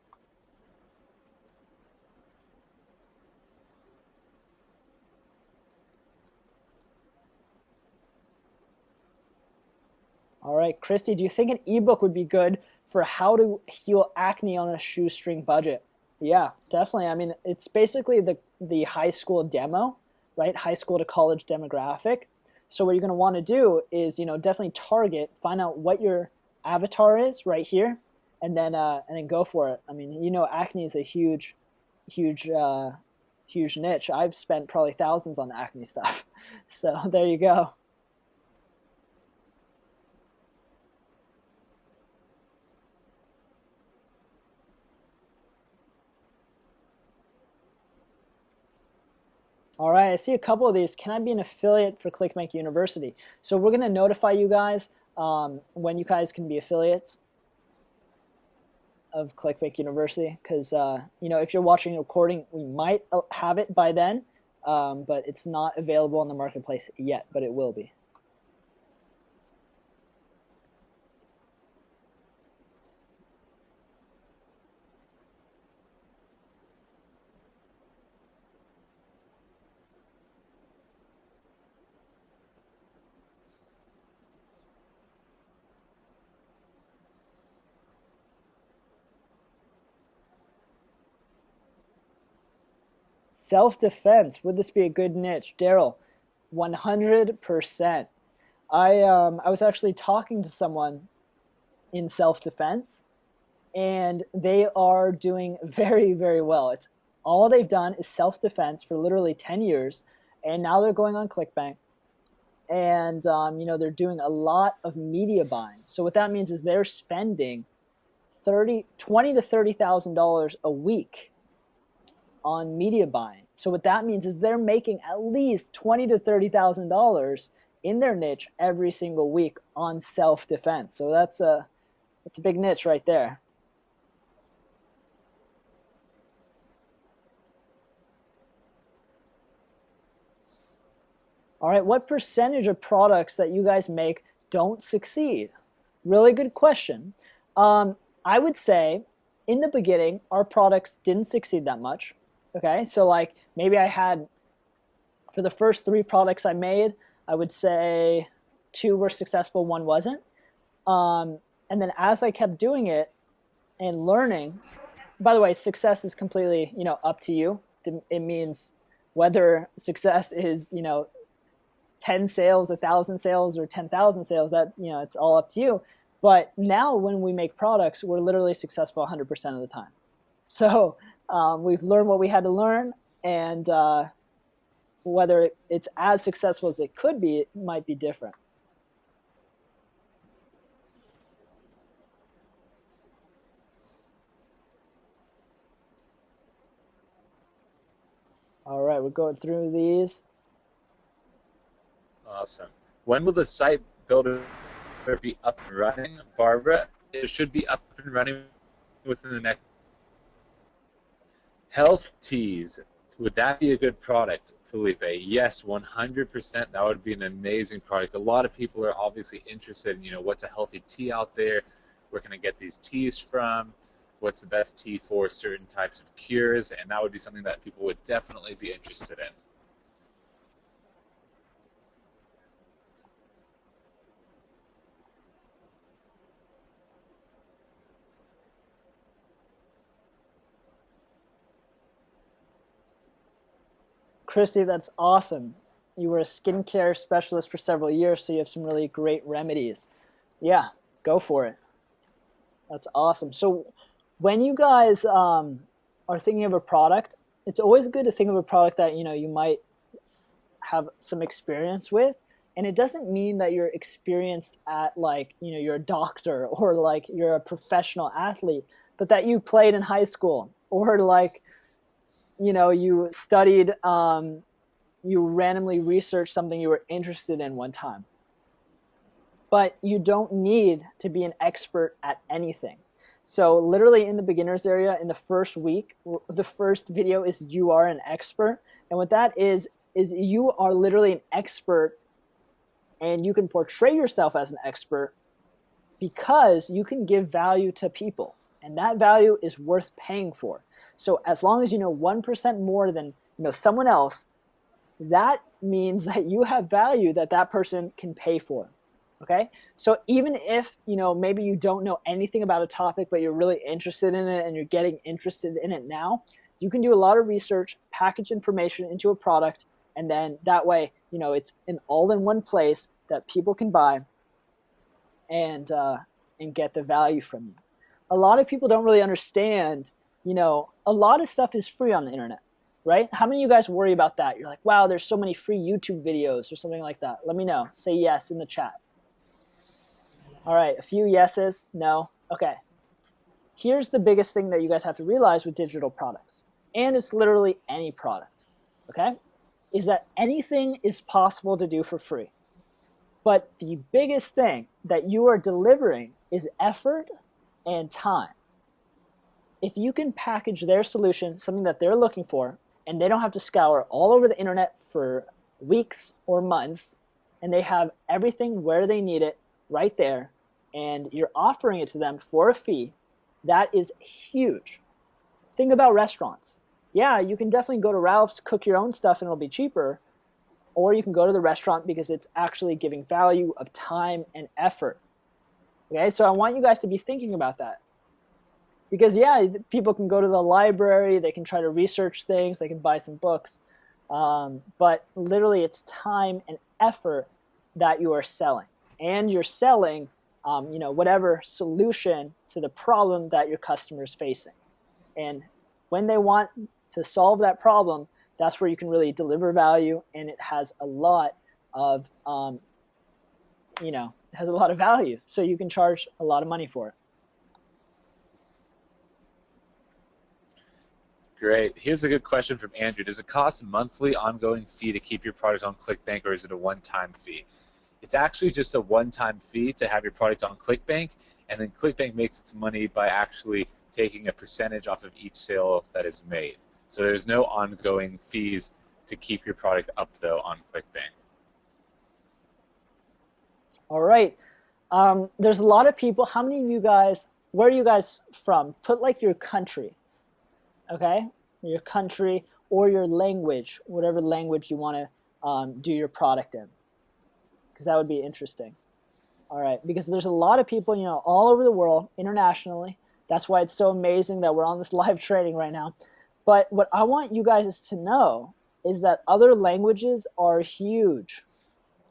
B: All right, Christy, do you think an ebook would be good for how to heal acne on a shoestring budget? Yeah, definitely. I mean, it's basically the high school demo, right? High school to college demographic. So what you're going to want to do is, definitely target, find out what your avatar is right here, and then go for it. I mean, acne is a huge huge huge niche. I've spent probably thousands on acne stuff. So there you go. All right, I see a couple of these. Can I be an affiliate for ClickBank University? So we're going to notify you guys when you guys can be affiliates of ClickBank University, because you know, if you're watching a recording, we might have it by then, but it's not available in the marketplace yet, but it will be. Self-defense, would this be a good niche? Daryl, 100%. I was actually talking to someone in self-defense, and they are doing very, very well. It's all they've done is self-defense for literally 10 years, and now they're going on ClickBank, and you know, they're doing a lot of media buying. So what that means is they're spending 20 to $30,000 a week on media buying. So what that means is they're making at least $20 to $30,000 in their niche every single week on self-defense. So that's a big niche right there. All right, what percentage of products that you guys make don't succeed? Really good question. I would say in the beginning, our products didn't succeed that much. Okay, so like maybe I had, for the first 3 products I made, I would say 2 were successful, 1 wasn't. And then as I kept doing it and learning, by the way, success is completely, you know, up to you. It means whether success is, you know, 10 sales, 1,000 sales, or 10,000 sales, that, you know, it's all up to you. But now when we make products, we're literally successful 100% of the time. So we've learned what we had to learn, and whether it's as successful as it could be, it might be different. All right, we're going through these.
A: Awesome. When will the site builder be up and running, Barbara? It should be up and running within the next. Health teas. Would that be a good product, Felipe? Yes, 100%. That would be an amazing product. A lot of people are obviously interested in, you know, what's a healthy tea out there? Where can I get these teas from? What's the best tea for certain types of cures? And that would be something that people would definitely be interested in.
B: Christy, that's awesome. You were a skincare specialist for several years, so you have some really great remedies. Yeah, go for it. That's awesome. So when you guys are thinking of a product, it's always good to think of a product that, you know, you might have some experience with. And it doesn't mean that you're experienced at, like, you know, you're a doctor or like you're a professional athlete, but that you played in high school, or like, you know, you studied, you randomly researched something you were interested in one time. But you don't need to be an expert at anything. So literally in the beginners area, in the first week, the first video is you are an expert. And what that is you are literally an expert, and you can portray yourself as an expert because you can give value to people, and that value is worth paying for. So as long as you know 1% more than, you know, someone else, that means that you have value that that person can pay for. Okay, so even if, you know, maybe you don't know anything about a topic, but you're really interested in it and you're getting interested in it now, you can do a lot of research, package information into a product, and then that way, you know, it's an all-in-one place that people can buy and get the value from you. A lot of people don't really understand A lot of stuff is free on the internet, right? How many of you guys worry about that? You're like, wow, there's so many free YouTube videos or something like that. Let me know. Say yes in the chat. All right, a few yeses. No. Okay. Here's the biggest thing that you guys have to realize with digital products, and it's literally any product, okay, is that anything is possible to do for free. But the biggest thing that you are delivering is effort and time. If you can package their solution, something that they're looking for, and they don't have to scour all over the internet for weeks or months, and they have everything where they need it right there, and you're offering it to them for a fee, that is huge. Think about restaurants. Yeah, you can definitely go to Ralph's, cook your own stuff, and it'll be cheaper, or you can go to the restaurant because it's actually giving value of time and effort. Okay, so I want you guys to be thinking about that. Because yeah, people can go to the library, they can try to research things, they can buy some books, but literally it's time and effort that you are selling, and you're selling, whatever solution to the problem that your customer is facing. And when they want to solve that problem, that's where you can really deliver value, and it has a lot of, it has a lot of value, so you can charge a lot of money for it.
A: Great. Here's a good question from Andrew. Does it cost a monthly ongoing fee to keep your product on ClickBank, or is it a one-time fee? It's actually just a one-time fee to have your product on ClickBank, and then ClickBank makes its money by actually taking a percentage off of each sale that is made. So there's no ongoing fees to keep your product up, though, on ClickBank.
B: All right. There's a lot of people. How many of you guys, where are you guys from? Put like your country, okay? Your country or your language, whatever language you want to do your product in, because that would be interesting. All right, because there's a lot of people, all over the world, internationally. That's why it's so amazing that we're on this live training right now. But what I want you guys to know is that other languages are huge.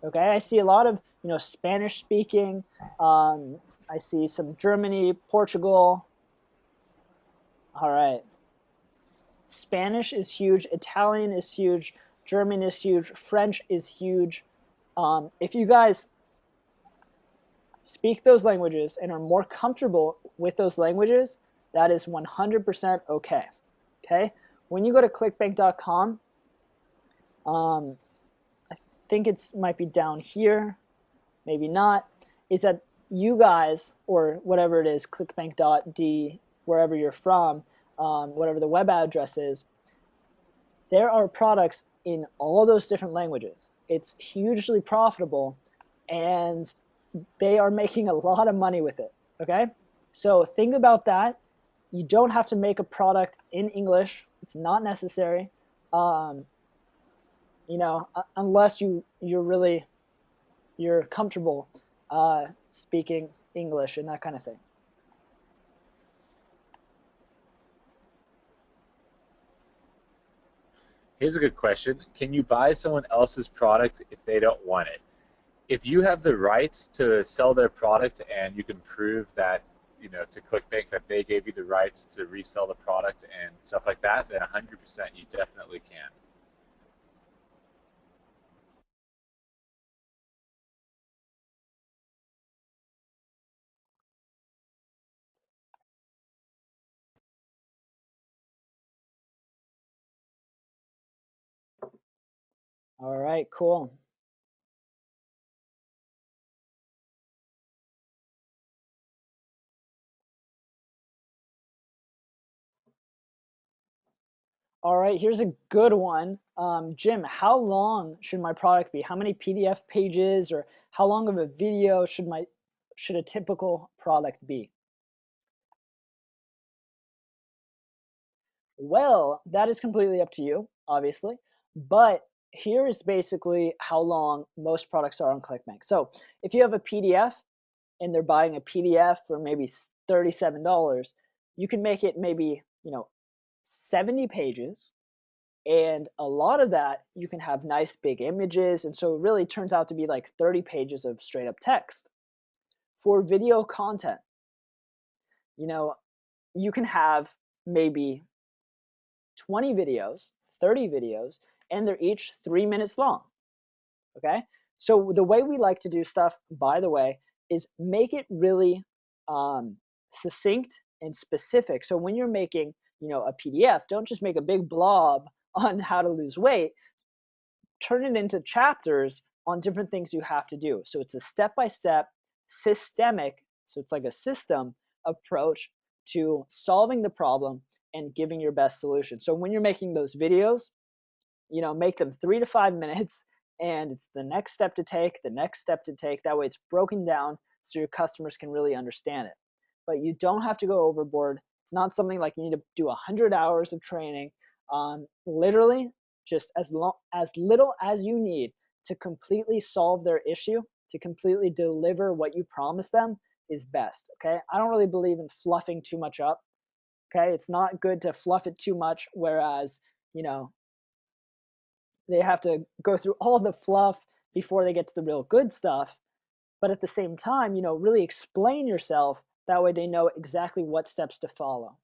B: Okay, I see a lot of Spanish speaking. I see some Germany, Portugal. All right, Spanish is huge. Italian is huge. German is huge. French is huge. If you guys speak those languages and are more comfortable with those languages, that is 100% okay. Okay, when you go to clickbank.com, I think it's might be down here, maybe not, is that you guys, or whatever it is, clickbank.d, wherever you're from, whatever the web address is, there are products in all those different languages. It's hugely profitable, and they are making a lot of money with it. Okay, so think about that. You don't have to make a product in English. It's not necessary. Unless you're comfortable speaking English and that kind of thing.
A: Here's a good question. Can you buy someone else's product if they don't want it? If you have the rights to sell their product and you can prove that, to ClickBank that they gave you the rights to resell the product and stuff like that, then 100% you definitely can.
B: All right, cool. All right, here's a good one. Jim, how long should my product be? How many PDF pages, or how long of a video should a typical product be? Well, that is completely up to you, obviously. But here is basically how long most products are on ClickBank. So if you have a PDF and they're buying a PDF for maybe $37, you can make it maybe 70 pages, and a lot of that you can have nice big images, and so it really turns out to be like 30 pages of straight up text. For video content, you can have maybe 20 videos, 30 videos, and they're each 3 minutes long. Okay? So the way we like to do stuff, by the way, is make it really succinct and specific. So when you're making, a PDF, don't just make a big blob on how to lose weight. Turn it into chapters on different things you have to do. So it's a step-by-step, systemic, so it's like a system approach to solving the problem and giving your best solution. So when you're making those videos, make them 3 to 5 minutes, and it's the next step to take, the next step to take. That way it's broken down so your customers can really understand it. But you don't have to go overboard. It's not something like you need to do 100 hours of training. Literally, just as little as you need to completely solve their issue, to completely deliver what you promise them is best. Okay, I don't really believe in fluffing too much up. Okay, it's not good to fluff it too much, whereas they have to go through all the fluff before they get to the real good stuff. But at the same time, really explain yourself. That way they know exactly what steps to follow.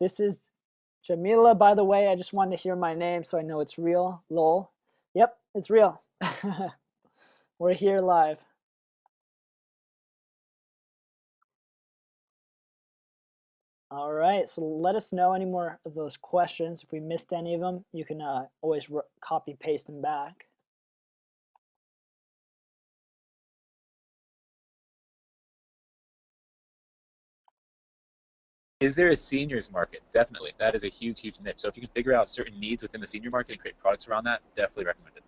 B: This is Jamila, by the way. I just wanted to hear my name so I know it's real. Lol. Yep, it's real. We're here live. All right, so let us know any more of those questions. If we missed any of them, you can always copy paste them back.
A: Is there a seniors market? Definitely. That is a huge, huge niche. So if you can figure out certain needs within the senior market and create products around that, definitely recommend it.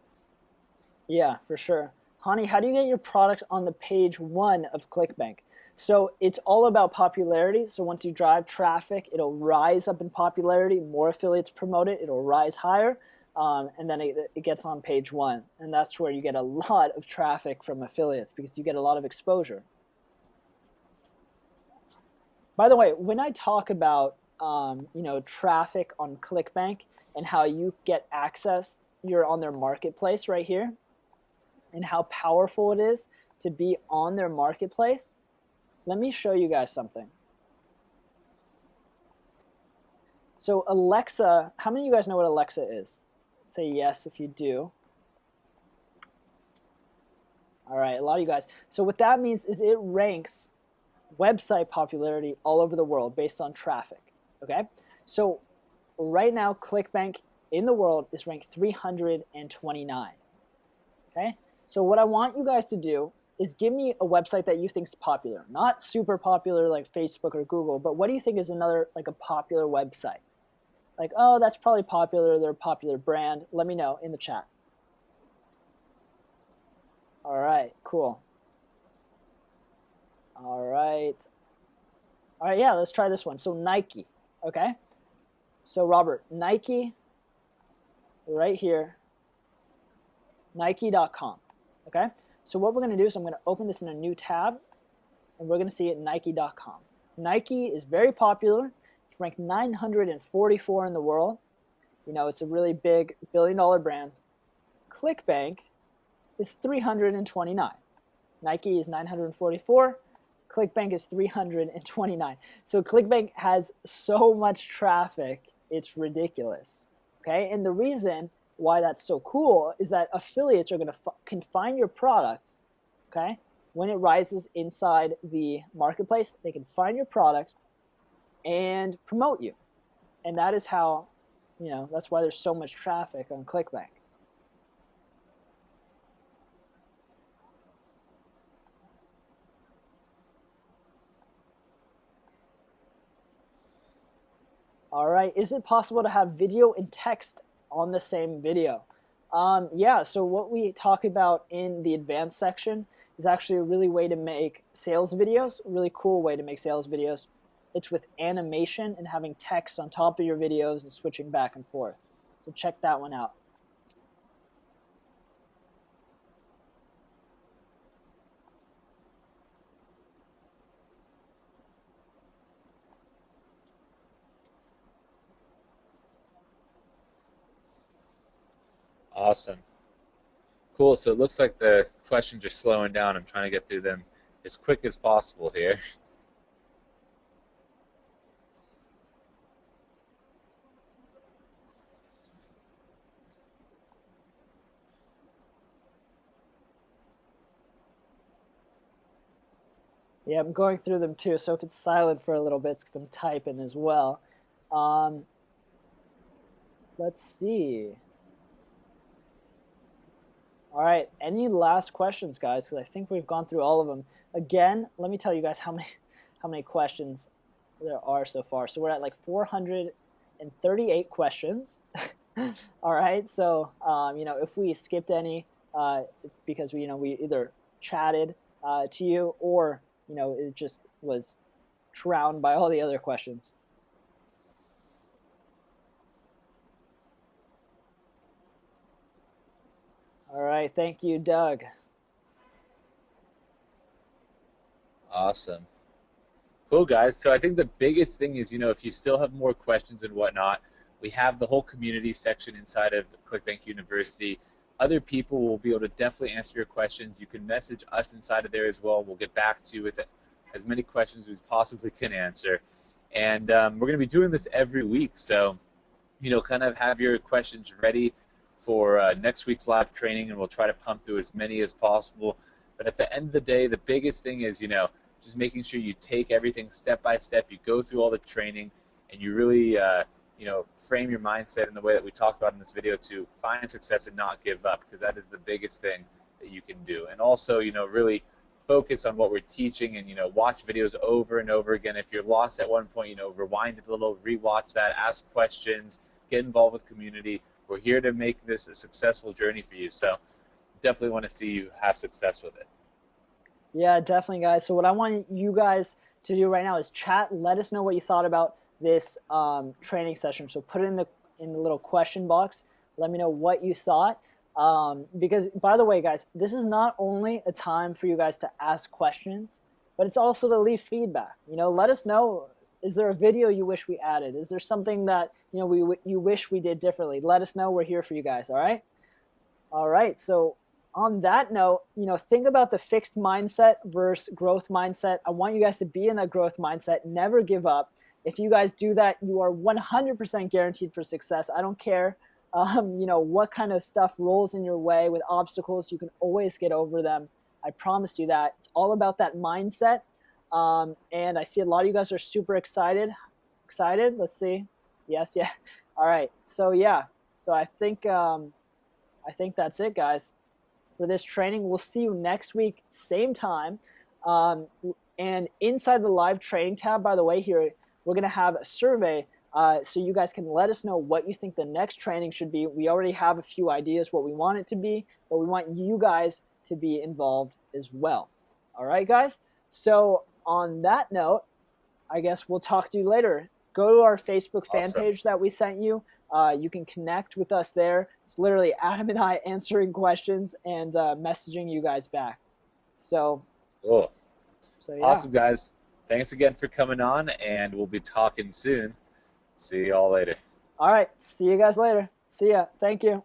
B: Yeah, for sure. Hani, how do you get your product on the page 1 of ClickBank? So it's all about popularity. So once you drive traffic, it'll rise up in popularity. More affiliates promote it, it'll rise higher. And then it gets on page 1. And that's where you get a lot of traffic from affiliates because you get a lot of exposure. By the way, when I talk about traffic on ClickBank and how you get access, you're on their marketplace right here, and how powerful it is to be on their marketplace, let me show you guys something. So Alexa, how many of you guys know what Alexa is? Say yes if you do. All right, a lot of you guys. So what that means is it ranks website popularity all over the world based on traffic, okay? So right now, ClickBank in the world is ranked 329, okay? So what I want you guys to do is give me a website that you think is popular, not super popular like Facebook or Google, but what do you think is another like a popular website? Like, oh, that's probably popular, they're a popular brand. Let me know in the chat. All right, cool. All right. All right, yeah, let's try this one. So Nike, okay? So Robert, Nike right here, Nike.com, okay? So what we're gonna do is I'm gonna open this in a new tab and we're gonna see it Nike.com. Nike is very popular. It's ranked 944 in the world. It's a really big billion-dollar brand. ClickBank is 329. Nike is 944. ClickBank is 329. So ClickBank has so much traffic, it's ridiculous. Okay, and the reason why that's so cool is that affiliates are can find your product. Okay, when it rises inside the marketplace, they can find your product and promote you, and that is how, that's why there's so much traffic on ClickBank. All right, is it possible to have video and text on the same video? Yeah, so what we talk about in the advanced section is actually a really way to make sales videos, a really cool way to make sales videos. It's with animation and having text on top of your videos and switching back and forth. So check that one out.
A: Awesome. Cool. So it looks like the questions are slowing down. I'm trying to get through them as quick as possible here.
B: Yeah, I'm going through them too. So if it's silent for a little bit, it's because I'm typing as well. Um, let's see. All right. Any last questions, guys? Because I think we've gone through all of them. Again, let me tell you guys how many questions there are so far. So we're at like 438 questions. All right. So if we skipped any, it's because we either chatted to you or it just was drowned by all the other questions. All right. Thank you, Doug.
A: Awesome. Cool, guys. So I think the biggest thing is, if you still have more questions and whatnot, we have the whole community section inside of ClickBank University. Other people will be able to definitely answer your questions. You can message us inside of there as well. We'll get back to you with as many questions as we possibly can answer. And we're going to be doing this every week. So, kind of have your questions ready for next week's live training, and we'll try to pump through as many as possible. But at the end of the day, the biggest thing is, just making sure you take everything step by step. You go through all the training, and you really, frame your mindset in the way that we talked about in this video to find success and not give up, because that is the biggest thing that you can do. And also, really focus on what we're teaching and, watch videos over and over again. If you're lost at one point, rewind it a little, rewatch that, ask questions, get involved with community. We're here to make this a successful journey for you. So definitely want to see you have success with it.
B: Yeah, definitely, guys. So what I want you guys to do right now is chat. Let us know what you thought about this training session. So put it in the little question box. Let me know what you thought. Because by the way, guys, this is not only a time for you guys to ask questions, but it's also to leave feedback. Let us know. Is there a video you wish we added? Is there something that you wish we did differently? Let us know. We're here for you guys. All right. All right. So on that note, think about the fixed mindset versus growth mindset. I want you guys to be in a growth mindset. Never give up. If you guys do that, you are 100% guaranteed for success. I don't care, what kind of stuff rolls in your way with obstacles. You can always get over them. I promise you that. It's all about that mindset. And I see a lot of you guys are super excited. Excited? Let's see. Yes, yeah. All right. So yeah. So I think that's it, guys, for this training. We'll see you next week, same time. Um, and inside the live training tab, by the way, here, we're going to have a survey so you guys can let us know what you think the next training should be. We already have a few ideas what we want it to be, but we want you guys to be involved as well. All right, guys? So, on that note, I guess we'll talk to you later. Go to our Facebook fan
A: Awesome.
B: page that we sent you. You can connect with us there. It's literally Adam and I answering questions and messaging you guys back. So,
A: Cool.
B: so yeah.
A: Awesome, guys. Thanks again for coming on, and we'll be talking soon. See you all later.
B: All right. See you guys later. See ya. Thank you.